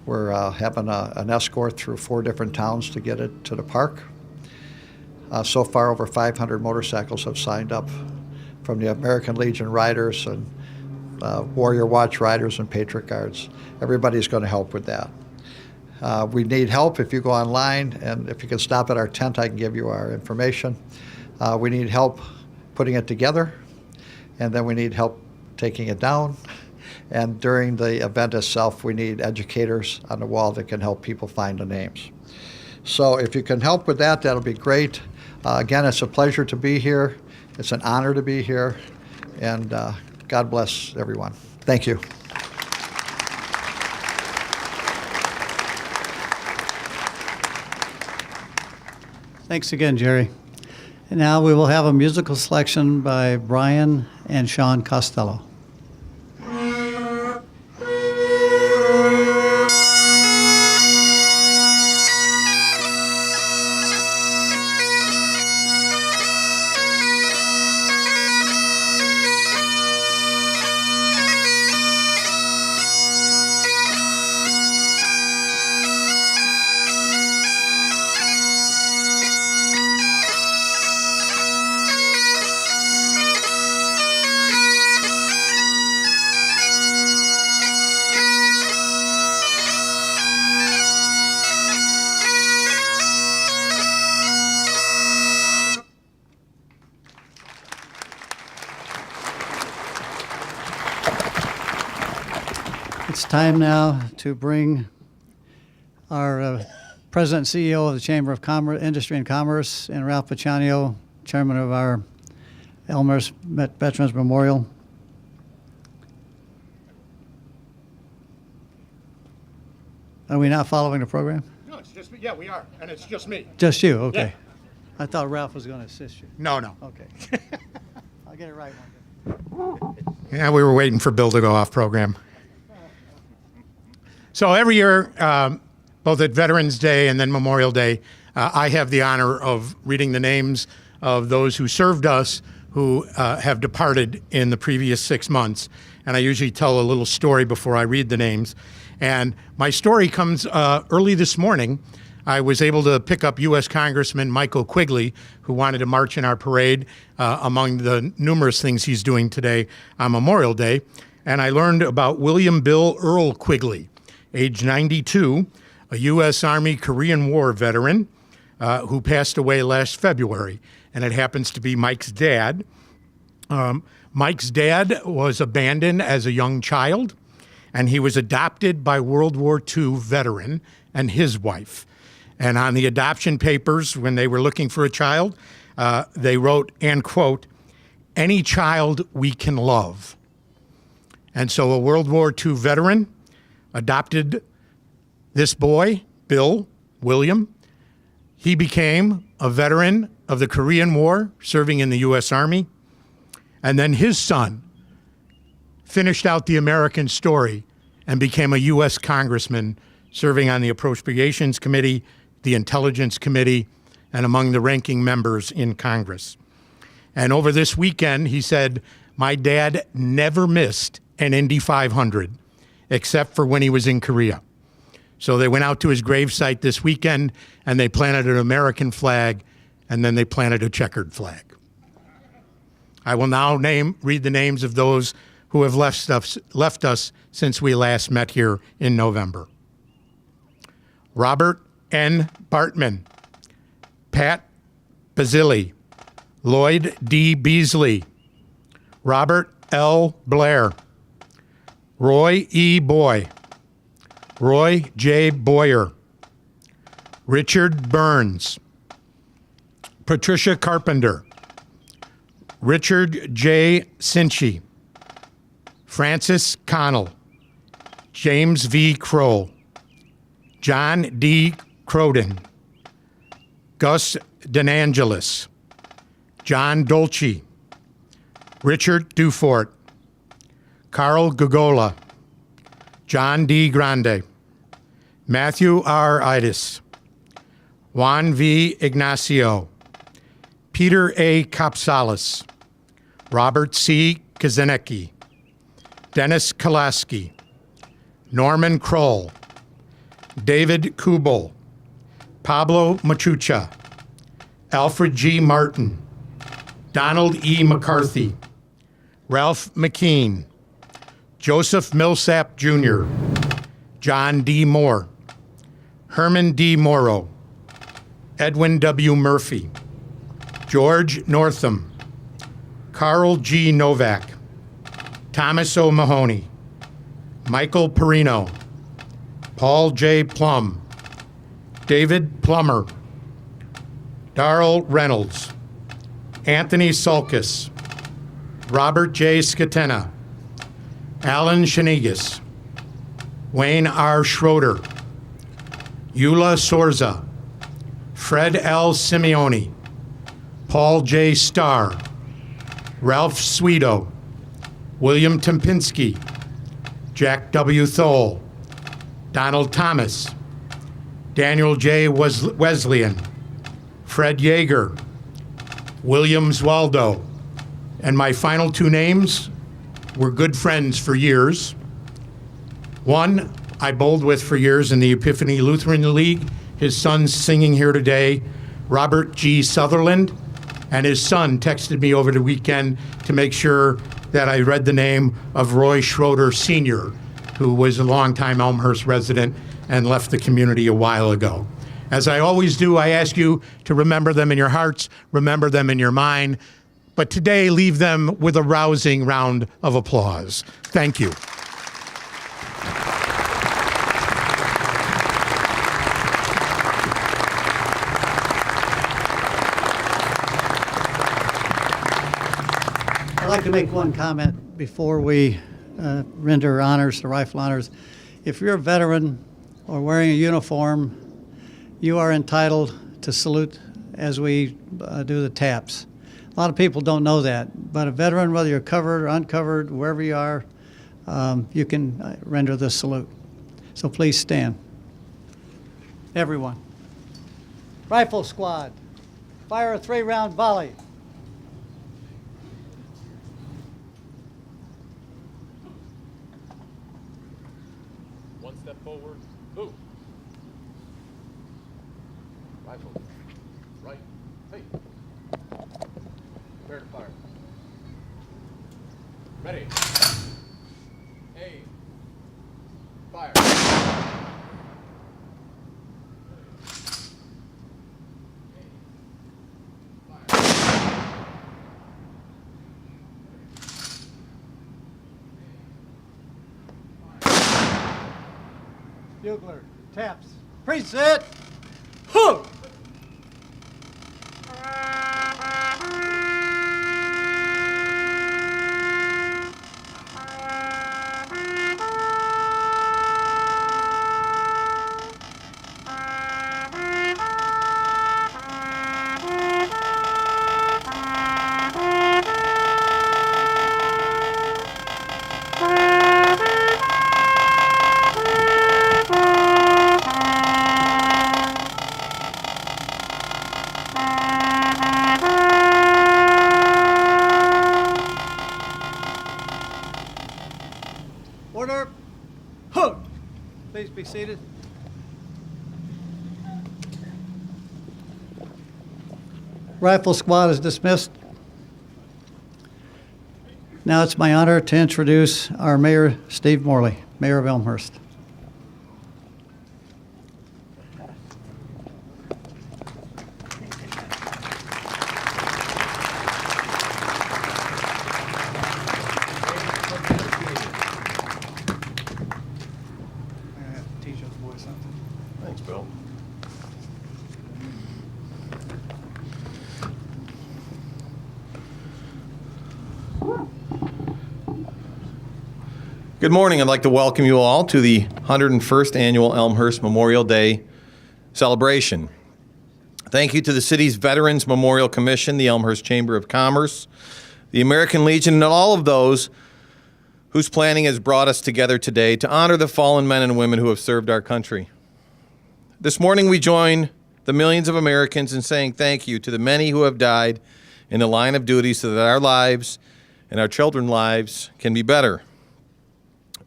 C: We're having an escort through 4 different towns to get it to the park. So far, over 500 motorcycles have signed up from the American Legion riders and Warrior Watch riders and Patriot Guards. Everybody's going to help with that. We need help. If you go online, and if you can stop at our tent, I can give you our information. We need help putting it together, and then we need help taking it down. And during the event itself, we need educators on the wall that can help people find the names. So if you can help with that, that'll be great. Again, it's a pleasure to be here. It's an honor to be here. And God bless everyone. Thank you.
O: Thanks again, Jerry. And now we will have a musical selection by Brian and Sean Costello. It's time now to bring our President and CEO of the Chamber of Industry and Commerce, and Ralph Pacciano, Chairman of our Elmhurst Veterans Memorial. Are we not following the program?
A: No, it's just me. Yeah, we are, and it's just me.
O: Just you, okay.
A: Yeah.
O: I thought Ralph was going to assist you.
A: No.
O: Okay. I'll get it right one day.
A: Yeah, we were waiting for Bill to go off program. So every year, both at Veterans Day and then Memorial Day, I have the honor of reading the names of those who served us who have departed in the previous 6 months. And I usually tell a little story before I read the names. And my story comes early this morning. I was able to pick up U.S. Congressman Michael Quigley, who wanted to march in our parade, among the numerous things he's doing today on Memorial Day. And I learned about William Bill Earl Quigley, age 92, a U.S. Army Korean War veteran who passed away last February. And it happens to be Mike's dad. Mike's dad was abandoned as a young child, and he was adopted by World War II veteran and his wife. And on the adoption papers, when they were looking for a child, they wrote, and quote, "Any child we can love." And so a World War II veteran adopted this boy, William. He became a veteran of the Korean War, serving in the U.S. Army. And then his son finished out the American story and became a U.S. congressman, serving on the Appropriations Committee, the Intelligence Committee, and among the ranking members in Congress. And over this weekend, he said, "My dad never missed an Indy 500, except for when he was in Korea." So they went out to his gravesite this weekend, and they planted an American flag, and then they planted a checkered flag. I will now read the names of those who have left us since we last met here in November. Robert N. Bartman, Pat Bazili, Lloyd D. Beasley, Robert L. Blair, Roy E. Boy, Roy J. Boyer, Richard Burns, Patricia Carpenter, Richard J. Cinchi, Francis Connell, James V. Crow, John D. Croden, Gus DeAngelis, John Dolce, Richard Dufort, Carl Gogola, John D. Grande, Matthew R. Itis, Juan V. Ignacio, Peter A. Kopsalis, Robert C. Kazenecki, Dennis Kalaski, Norman Kroll, David Kubel, Pablo Machucha, Alfred G. Martin, Donald E. McCarthy, Ralph McKean, Joseph Millsap Jr., John D. Moore, Herman D. Morrow, Edwin W. Murphy, George Northam, Carl G. Novak, Thomas O. Mahoney, Michael Perino, Paul J. Plum, David Plummer, Darrell Reynolds, Anthony Sulkis, Robert J. Scatena, Alan Shanigas, Wayne R. Schroeder, Eula Sorza, Fred L. Simeone, Paul J. Starr, Ralph Sweeto, William Tempinski, Jack W. Thole, Donald Thomas, Daniel J. Wesleyan, Fred Yeager, Williams Waldo, and my final two names were good friends for years. One I bowled with for years in the Epiphany Lutheran League. His son's singing here today, Robert G. Sutherland, and his son texted me over the weekend to make sure that I read the name of Roy Schroeder Sr., who was a longtime Elmhurst resident and left the community a while ago. As I always do, I ask you to remember them in your hearts, remember them in your mind, but today leave them with a rousing round of applause. Thank you.
O: like to make one comment before we render honors, the rifle honors. If you're a veteran or wearing a uniform, you are entitled to salute as we do the taps. A lot of people don't know that, but a veteran, whether you're covered or uncovered, wherever you are, you can render the salute. So please stand. Everyone. Rifle squad, fire a 3-round volley.
G: One step forward. Move. Rifle. Right. Hey. Prepare to fire. Ready. Aim. Fire.
O: Bugler, taps. Preset. Hook. Order. Hook. Please be seated. Rifle squad is dismissed. Now it's my honor to introduce our Mayor, Steve Morley, Mayor of Elmhurst.
J: Thanks, Bill. Good morning. I'd like to welcome you all to the 101st Annual Elmhurst Memorial Day celebration. Thank you to the city's Veterans Memorial Commission, the Elmhurst Chamber of Commerce, the American Legion, and all of those whose planning has brought us together today to honor the fallen men and women who have served our country. This morning we join the millions of Americans in saying thank you to the many who have died in the line of duty so that our lives and our children's lives can be better.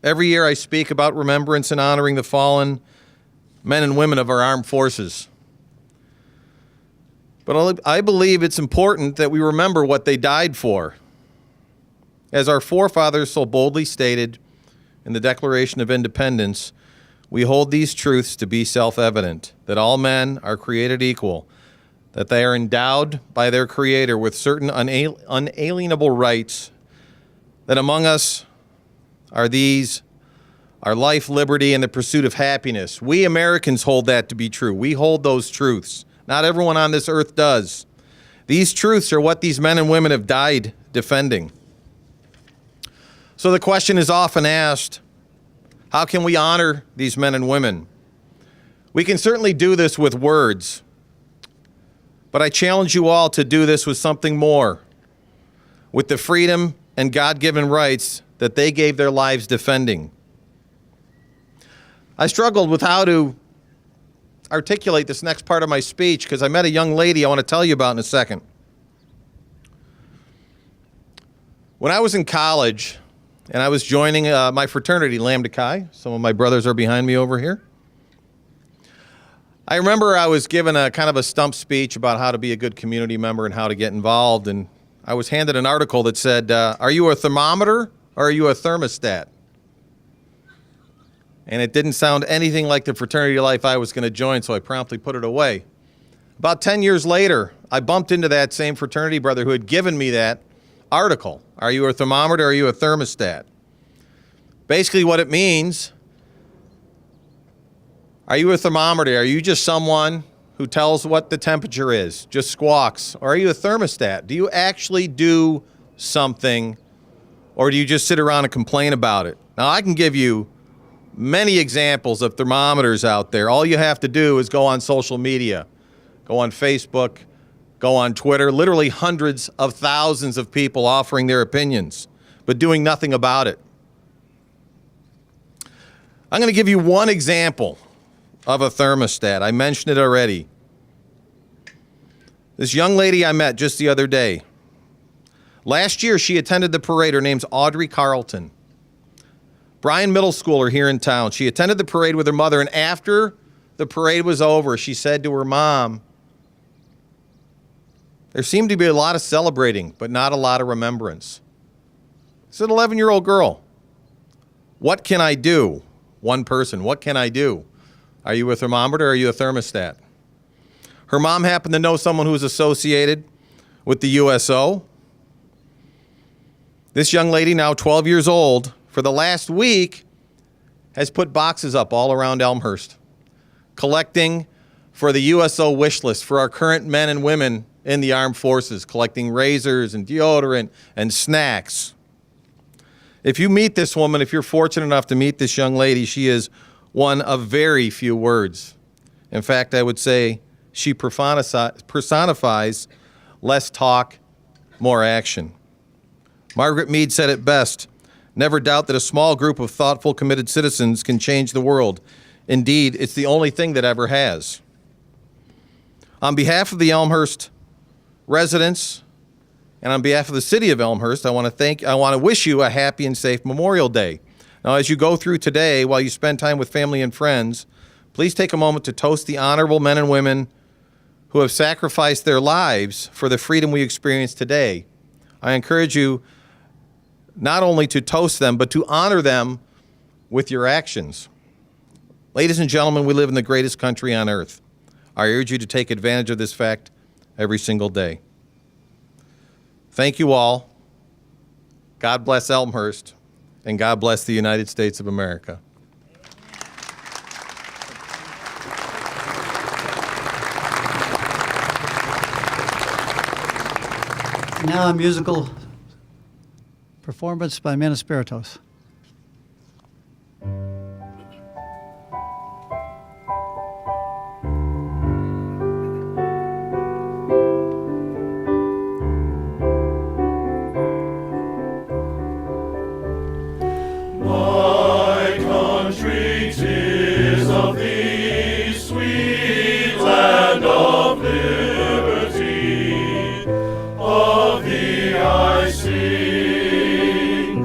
J: Every year I speak about remembrance and honoring the fallen men and women of our armed forces. But I believe it's important that we remember what they died for. As our forefathers so boldly stated in the Declaration of Independence, we hold these truths to be self-evident, that all men are created equal, that they are endowed by their Creator with certain unalienable rights, that among us are these, our life, liberty, and the pursuit of happiness. We Americans hold that to be true. We hold those truths. Not everyone on this earth does. These truths are what these men and women have died defending. So the question is often asked, how can we honor these men and women? We can certainly do this with words, but I challenge you all to do this with something more, with the freedom and God-given rights that they gave their lives defending. I struggled with how to articulate this next part of my speech because I met a young lady I want to tell you about in a second. When I was in college and I was joining my fraternity, Lambda Chi, some of my brothers are behind me over here, I remember I was given a kind of a stump speech about how to be a good community member and how to get involved, and I was handed an article that said, are you a thermometer or are you a thermostat? And it didn't sound anything like the fraternity life I was going to join, so I promptly put it away. About 10 years later, I bumped into that same fraternity brother who had given me that article. Are you a thermometer or are you a thermostat? Basically what it means, are you a thermometer? Are you just someone who tells what the temperature is, just squawks? Or are you a thermostat? Do you actually do something, or do you just sit around and complain about it? Now, I can give you many examples of thermometers out there. All you have to do is go on social media, go on Facebook, go on Twitter, literally hundreds of thousands of people offering their opinions, but doing nothing about it. I'm going to give you one example of a thermostat. I mentioned it already. This young lady I met just the other day. Last year, she attended the parade. Her name's Audrey Carlton. Bryan Middle Schooler here in town. She attended the parade with her mother, and after the parade was over, she said to her mom, there seemed to be a lot of celebrating, but not a lot of remembrance. It's an 11-year-old girl. What can I do? One person. What can I do? Are you a thermometer or are you a thermostat? Her mom happened to know someone who was associated with the USO. This young lady, now 12 years old, for the last week has put boxes up all around Elmhurst, collecting for the USO wish list for our current men and women in the armed forces, collecting razors and deodorant and snacks. If you meet this woman, if you're fortunate enough to meet this young lady, she is one of very few words. In fact, I would say she personifies less talk, more action. Margaret Mead said it best, never doubt that a small group of thoughtful, committed citizens can change the world. Indeed, it's the only thing that ever has. On behalf of the Elmhurst residents and on behalf of the city of Elmhurst, I want to wish you a happy and safe Memorial Day. Now, as you go through today, while you spend time with family and friends, please take a moment to toast the honorable men and women who have sacrificed their lives for the freedom we experience today. I encourage you not only to toast them, but to honor them with your actions. Ladies and gentlemen, we live in the greatest country on earth. I urge you to take advantage of this fact every single day. Thank you all. God bless Elmhurst, and God bless the United States of America.
O: Now a musical performance by Menos Spiritos.
M: My country, 'tis of thee, sweet land of liberty, of thee I sing.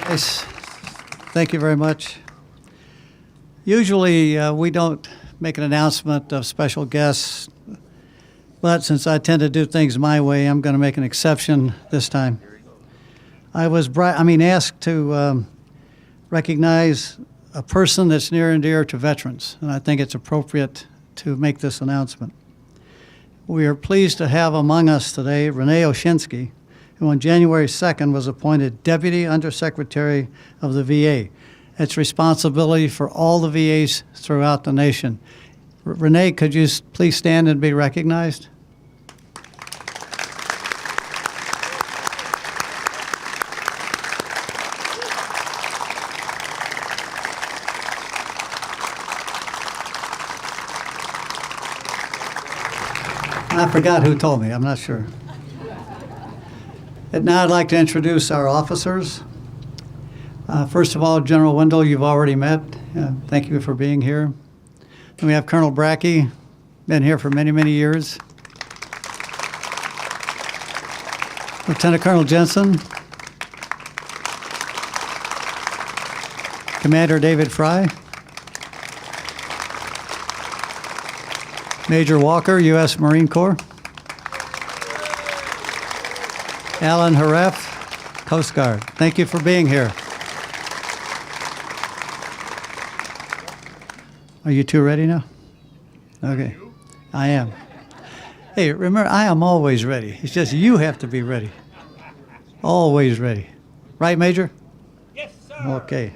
O: Yes. Thank you very much. Usually, we don't make an announcement of special guests, but since I tend to do things my way, I'm going to make an exception this time. I was asked to recognize a person that's near and dear to veterans, and I think it's appropriate to make this announcement. We are pleased to have among us today Renee Oshinsky, who on January 2nd was appointed Deputy Undersecretary of the VA. It's responsibility for all the VAs throughout the nation. Renee, could you please stand and be recognized? I forgot who told me, I'm not sure. And now I'd like to introduce our officers. First of all, General Wendell, you've already met. Thank you for being here. And we have Colonel Brackey, been here for many, many years. Lieutenant Colonel Jensen. Commander David Fry. Major Walker, U.S. Marine Corps. Alan Haref, Coast Guard. Thank you for being here. Are you two ready now? Okay, I am. Hey, remember, I am always ready. It's just you have to be ready. Always ready. Right, Major? Yes, sir. Okay.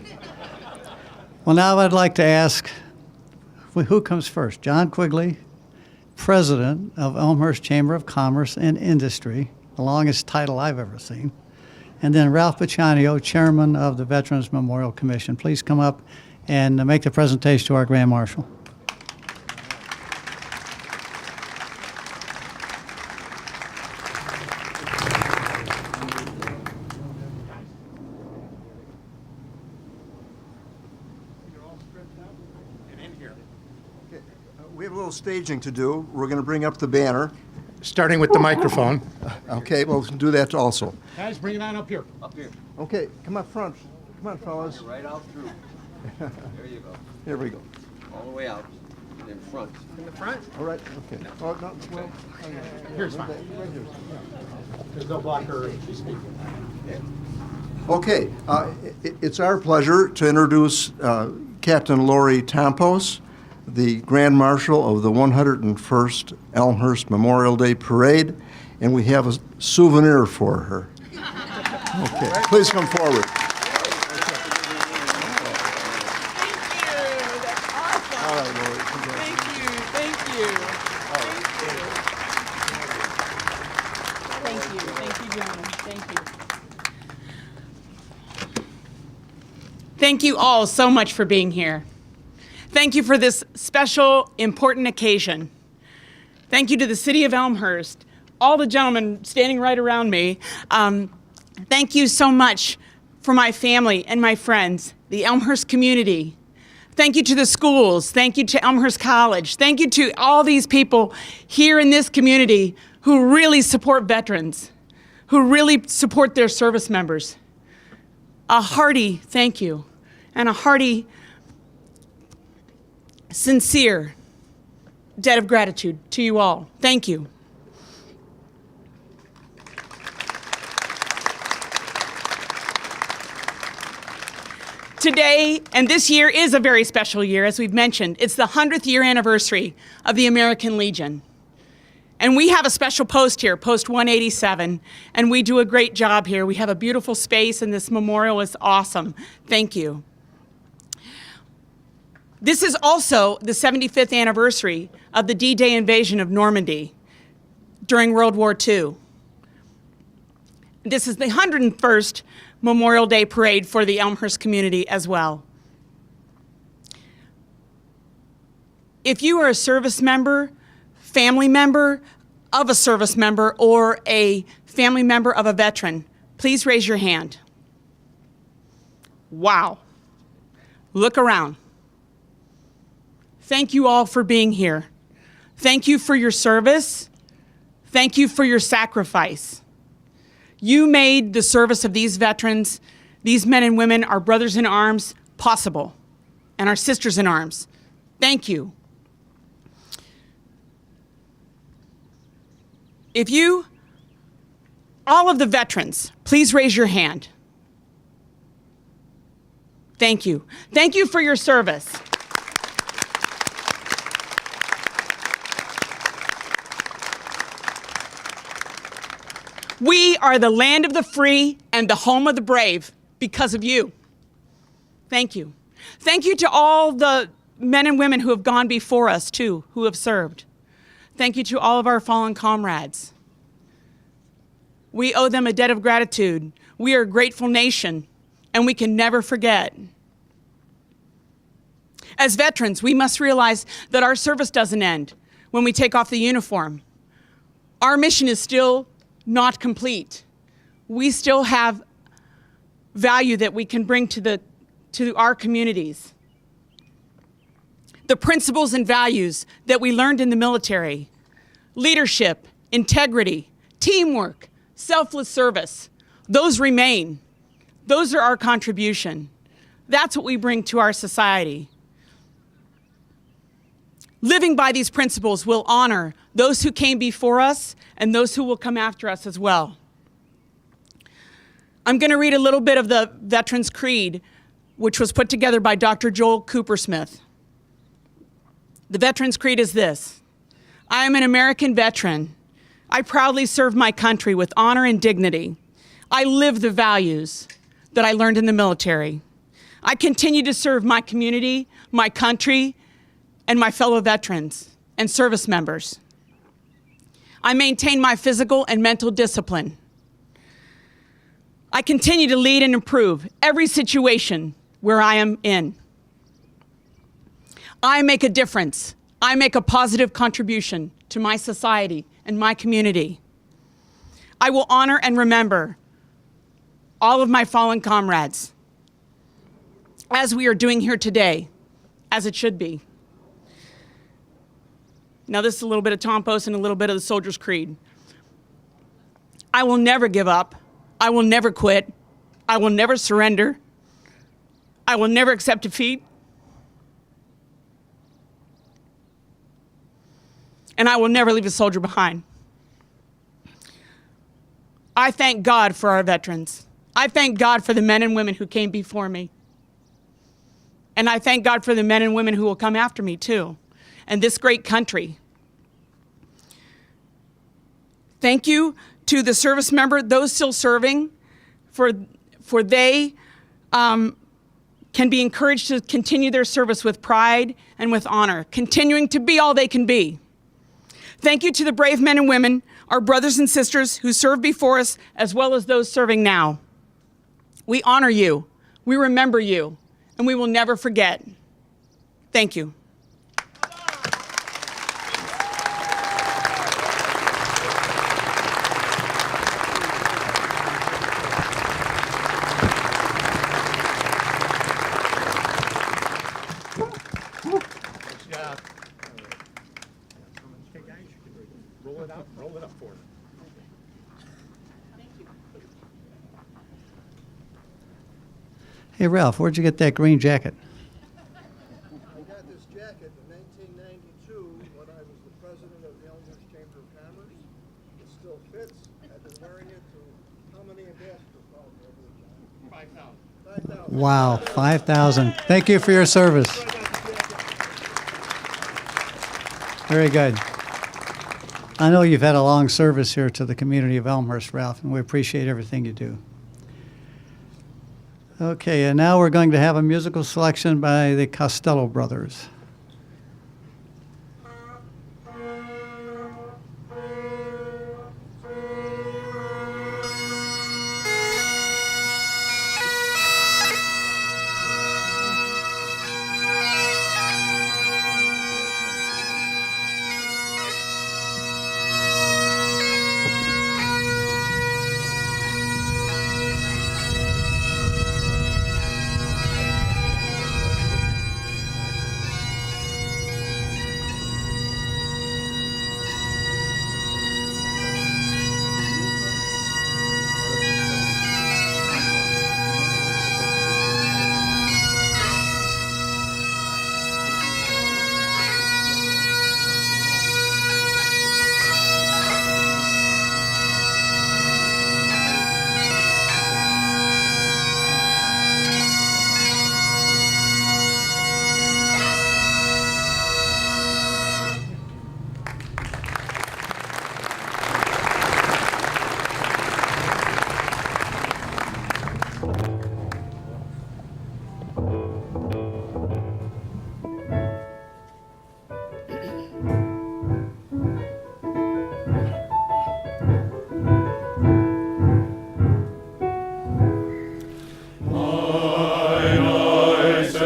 O: Well, now I'd like to ask, who comes first? John Quigley, President of Elmhurst Chamber of Commerce and Industry, the longest title I've ever seen. And then Ralph Pacciano, Chairman of the Veterans Memorial Commission. Please come up and make the presentation to our Grand Marshal.
R: We have a little staging to do. We're going to bring up the banner.
A: Starting with the microphone.
R: Okay, well, we'll do that also.
A: Guys, bring it on up here.
G: Up here.
R: Okay, come up front. Come on, fellas.
G: Right out through. There you go.
R: Here we go.
G: All the way out. In front. In the front?
R: All right, okay. Oh, no, well,
A: Here's mine.
R: right here.
A: There's no blocker if she's speaking.
R: Okay, it's our pleasure to introduce Captain Lori Tampos, the Grand Marshal of the 101st Elmhurst Memorial Day Parade, and we have a souvenir for her. Okay, please come forward.
S: Thank you all so much for being here. Thank you for this special, important occasion. Thank you to the City of Elmhurst, all the gentlemen standing right around me. Thank you so much for my family and my friends, the Elmhurst community. Thank you to the schools. Thank you to Elmhurst College. Thank you to all these people here in this community who really support veterans, who really support their service members. A hearty thank you and a hearty, sincere debt of gratitude to you all. Thank you. Today and this year is a very special year, as we've mentioned. It's the 100th year anniversary of the American Legion. And we have a special post here, Post 187, and we do a great job here. We have a beautiful space, and this memorial is awesome. Thank you. This is also the 75th anniversary of the D-Day invasion of Normandy during World War II. This is the 101st Memorial Day Parade for the Elmhurst community as well. If you are a service member, family member of a service member, or a family member of a veteran, please raise your hand. Wow. Look around. Thank you all for being here. Thank you for your service. Thank you for your sacrifice. You made the service of these veterans These men and women are brothers in arms, possible, and our sisters in arms. Thank you. All of the veterans, please raise your hand. Thank you. Thank you for your service. We are the land of the free and the home of the brave because of you. Thank you. Thank you to all the men and women who have gone before us, too, who have served. Thank you to all of our fallen comrades. We owe them a debt of gratitude. We are a grateful nation, and we can never forget. As veterans, we must realize that our service doesn't end when we take off the uniform. Our mission is still not complete. We still have value that we can bring to our communities. The principles and values that we learned in the military, leadership, integrity, teamwork, selfless service, those remain. Those are our contribution. That's what we bring to our society. Living by these principles will honor those who came before us and those who will come after us as well. I'm going to read a little bit of the Veterans Creed, which was put together by Dr. Joel Coopersmith. The Veterans Creed is this: I am an American veteran. I proudly serve my country with honor and dignity. I live the values that I learned in the military. I continue to serve my community, my country, and my fellow veterans and service members. I maintain my physical and mental discipline. I continue to lead and improve every situation where I am in. I make a difference. I make a positive contribution to my society and my community. I will honor and remember all of my fallen comrades, as we are doing here today, as it should be. Now, this is a little bit of Tom Post and a little bit of the Soldier's Creed. I will never give up. I will never quit. I will never surrender. I will never accept defeat. And I will never leave a soldier behind. I thank God for our veterans. I thank God for the men and women who came before me. And I thank God for the men and women who will come after me, too, and this great country. Thank you to the service member, those still serving, for they can be encouraged to continue their service with pride and with honor, continuing to be all they can be. Thank you to the brave men and women, our brothers and sisters who served before us, as well as those serving now. We honor you, we remember you, and we will never forget. Thank you.
A: Roll it up for them.
O: Hey, Ralph, where'd you get that green jacket?
R: I got this jacket in 1992 when I was the president of the Elmhurst Chamber of Commerce. It still fits. I've been wearing it to how many ambassador calls over the time? 5,000. 5,000.
O: Wow, 5,000. Thank you for your service. Very good. I know you've had a long service here to the community of Elmhurst, Ralph, and we appreciate everything you do. Okay, and now we're going to have a musical selection by the Costello Brothers.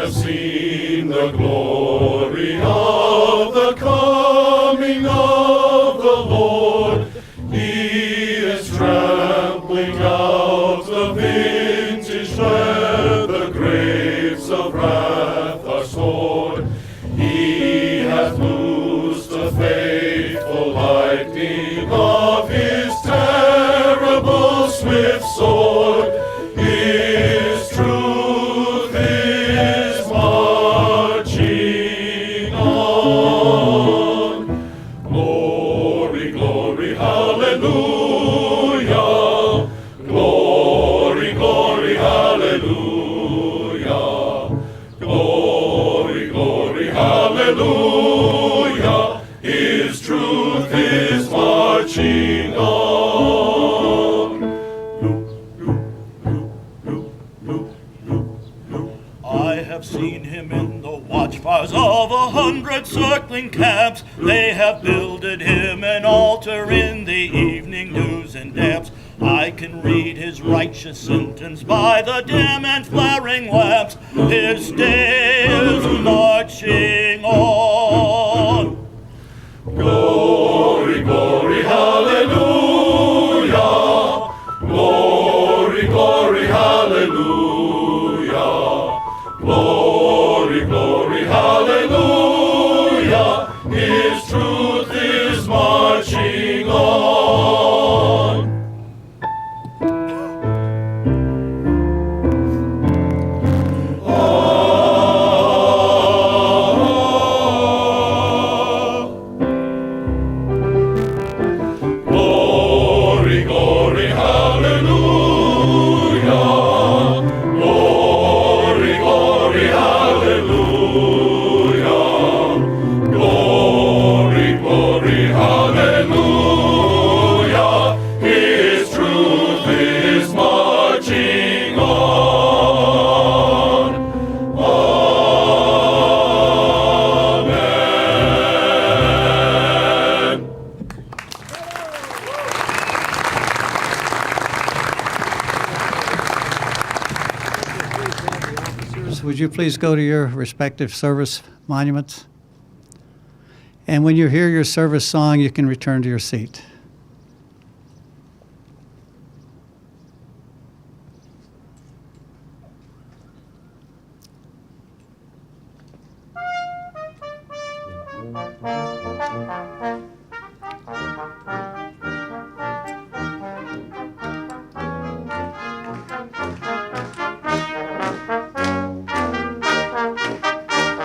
M: have seen the glory of the coming of the Lord. He is trampling out the vintage land, the grapes of wrath are stored. He hath loosed the faithful lightning of his terrible swift sword. His truth is marching on. Glory, glory, hallelujah. Glory, glory, hallelujah. Glory, glory, hallelujah. His truth is marching on.
T: I have seen him in the watchfires of 100 circling camps. They have builded him an altar in the evening dews and damps. I can read his righteous sentence by the dim and flaring lamps. His day is marching on.
M: Glory, glory, hallelujah. Glory, glory, hallelujah. Glory, glory, hallelujah. His truth is marching on. Glory, glory, hallelujah. Glory, glory, hallelujah. Glory, glory, hallelujah. His truth is marching on. Amen.
O: Would you please go to your respective service monuments? And when you hear your service song, you can return to your seat.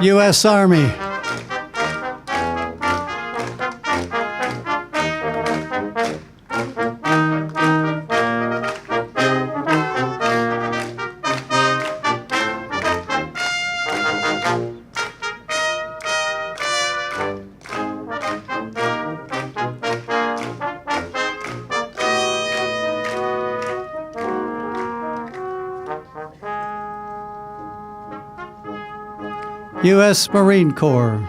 O: U.S. Army. U.S. Marine Corps.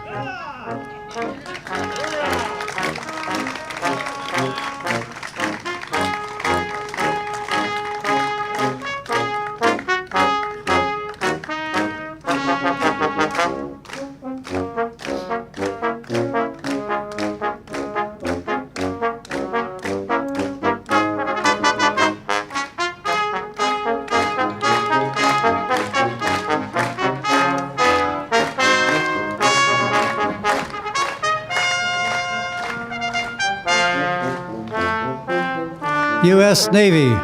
O: U.S. Navy.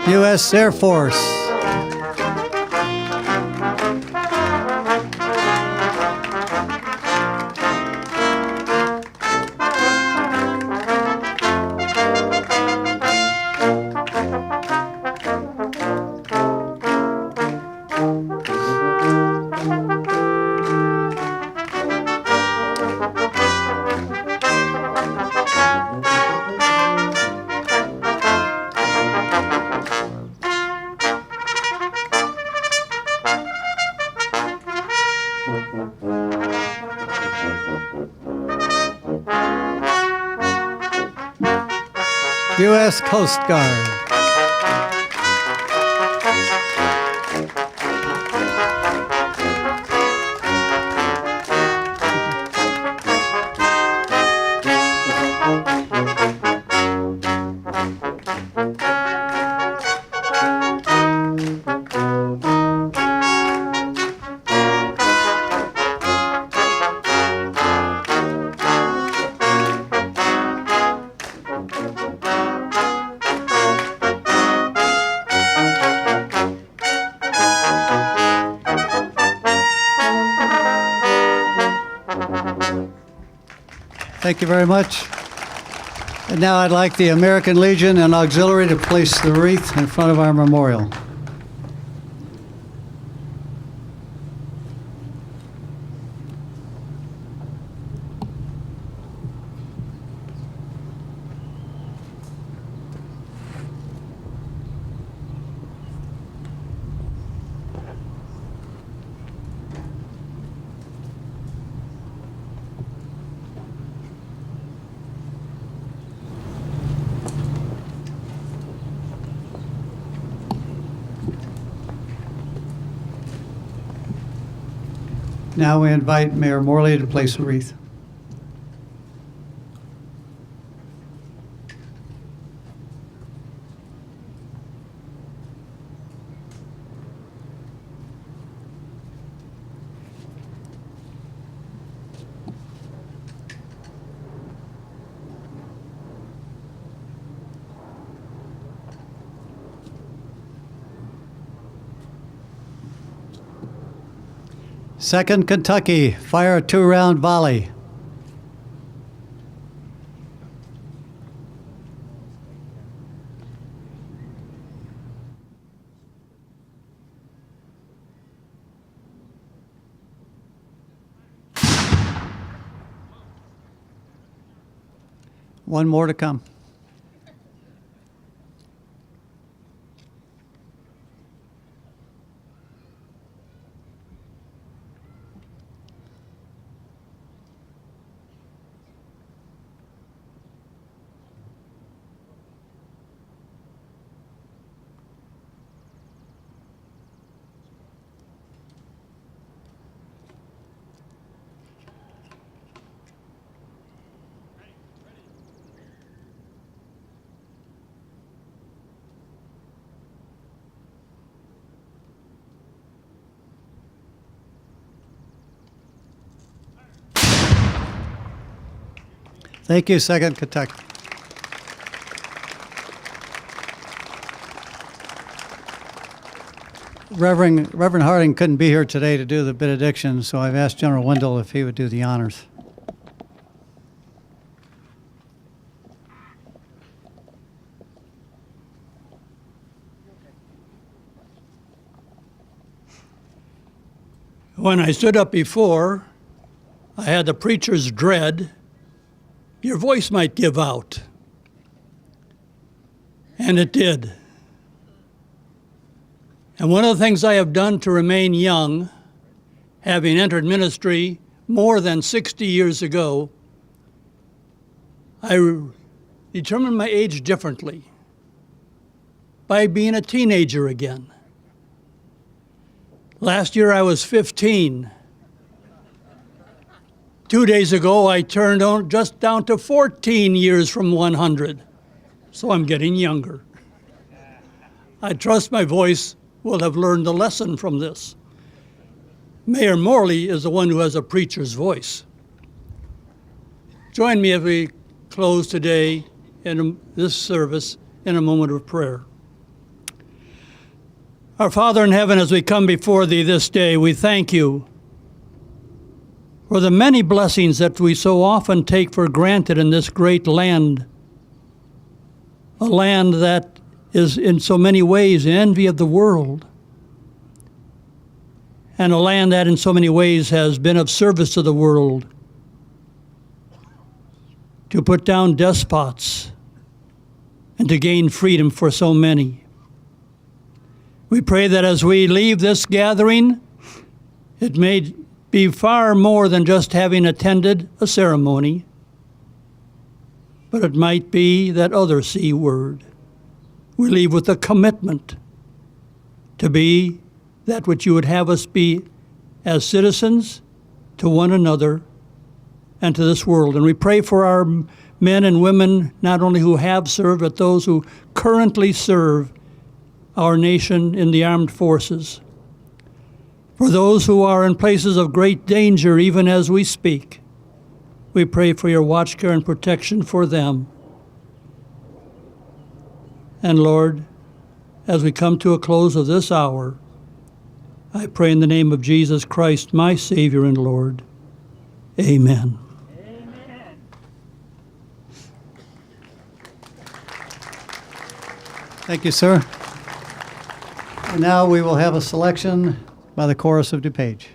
O: U.S. Air Force. U.S. Coast Guard. Thank you very much. And now I'd like the American Legion and Auxiliary to place the wreath in front of our memorial. Now we invite Mayor Morley to place a wreath. Second Kentucky, fire a 2-round volley. One more to come. Thank you, Second Kentucky. Reverend Harding couldn't be here today to do the benediction, so I've asked General Wendell if he would do the honors.
Q: When I stood up before, I had the preacher's dread. Your voice might give out. And it did. And one of the things I have done to remain young, having entered ministry more than 60 years ago, I determined my age differently by being a teenager again. Last year I was 15. 2 days ago, I turned on just down to 14 years from 100, so I'm getting younger. I trust my voice will have learned the lesson from this. Mayor Morley is the one who has a preacher's voice. Join me as we close today in this service in a moment of prayer. Our Father in heaven, as we come before Thee this day, we thank You for the many blessings that we so often take for granted in this great land, a land that is in so many ways the envy of the world, and a land that in so many ways has been of service to the world, to put down despots and to gain freedom for so many. We pray that as we leave this gathering, it may be far more than just having attended a ceremony, but it might be that other C word. We leave with a commitment to be that which you would have us be as citizens to one another and to this world. And we pray for our men and women, not only who have served, but those who currently serve our nation in the armed forces. For those who are in places of great danger, even as we speak, we pray for your watch, care, and protection for them. And Lord, as we come to a close of this hour, I pray in the name of Jesus Christ, my Savior and Lord. Amen.
O: Thank you, sir. And now we will have a selection by the Chorus of DuPage.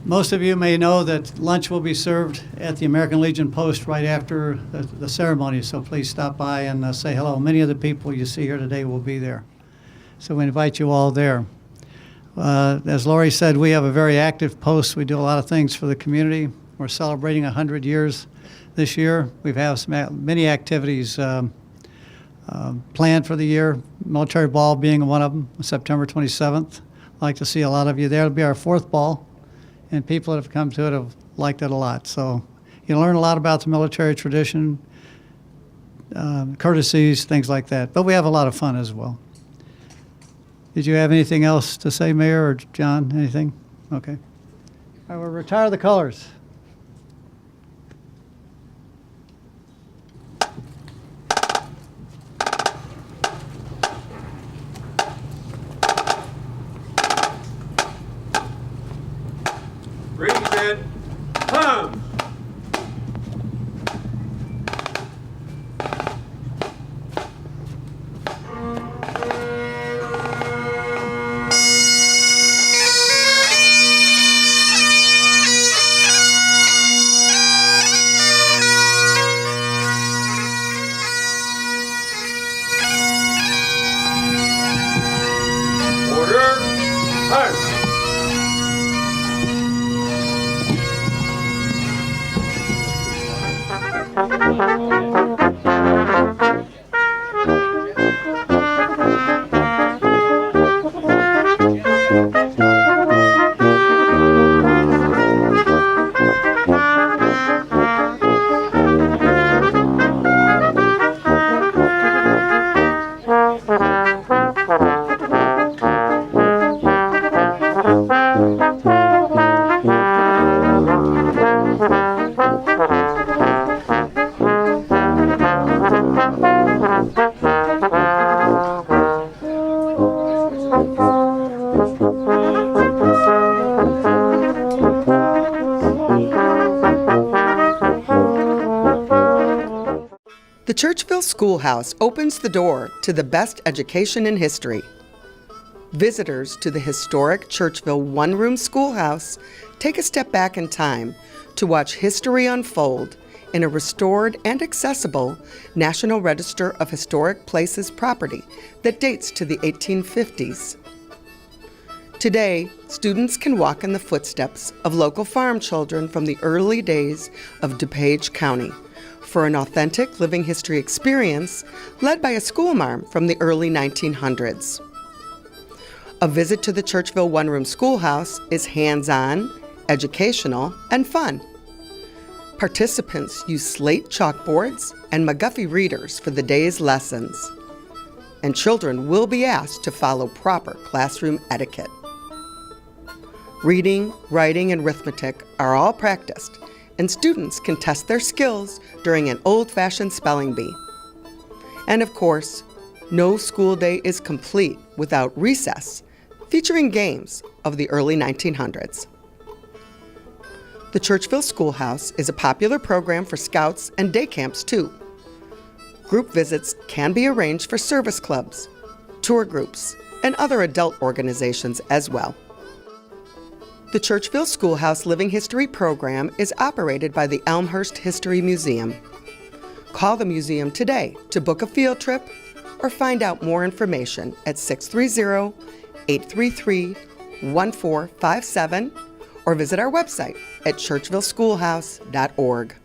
O: Most of you may know that lunch will be served at the American Legion Post right after the ceremony, so please stop by and say hello. Many of the people you see here today will be there, so we invite you all there. As Lori said, we have a very active post. We do a lot of things for the community. We're celebrating 100 years this year. We have many activities planned for the year, Military Ball being one of them, September 27th. I'd like to see a lot of you there. It'll be our 4th ball. And people that have come to it have liked it a lot. So you learn a lot about the military tradition, courtesies, things like that. But we have a lot of fun as well. Did you have anything else to say, Mayor or John? Anything? Okay. I will retire the colors.
P: and hums. Order, march.
U: The Churchville Schoolhouse opens the door to the best education in history. Visitors to the historic Churchville one-room schoolhouse take a step back in time to watch history unfold in a restored and accessible National Register of Historic Places property that dates to the 1850s. Today, students can walk in the footsteps of local farm children from the early days of DuPage County for an authentic living history experience led by a schoolmarm from the early 1900s. A visit to the Churchville one-room schoolhouse is hands-on, educational, and fun. Participants use slate chalkboards and McGuffey readers for the day's lessons, and children will be asked to follow proper classroom etiquette. Reading, writing, and arithmetic are all practiced, and students can test their skills during an old-fashioned spelling bee. And of course, no school day is complete without recess, featuring games of the early 1900s. The Churchville Schoolhouse is a popular program for scouts and day camps too. Group visits can be arranged for service clubs, tour groups, and other adult organizations as well. The Churchville Schoolhouse Living History program is operated by the Elmhurst History Museum. Call the museum today to book a field trip or find out more information at 630-833-1457 or visit our website at churchvilleschoolhouse.org.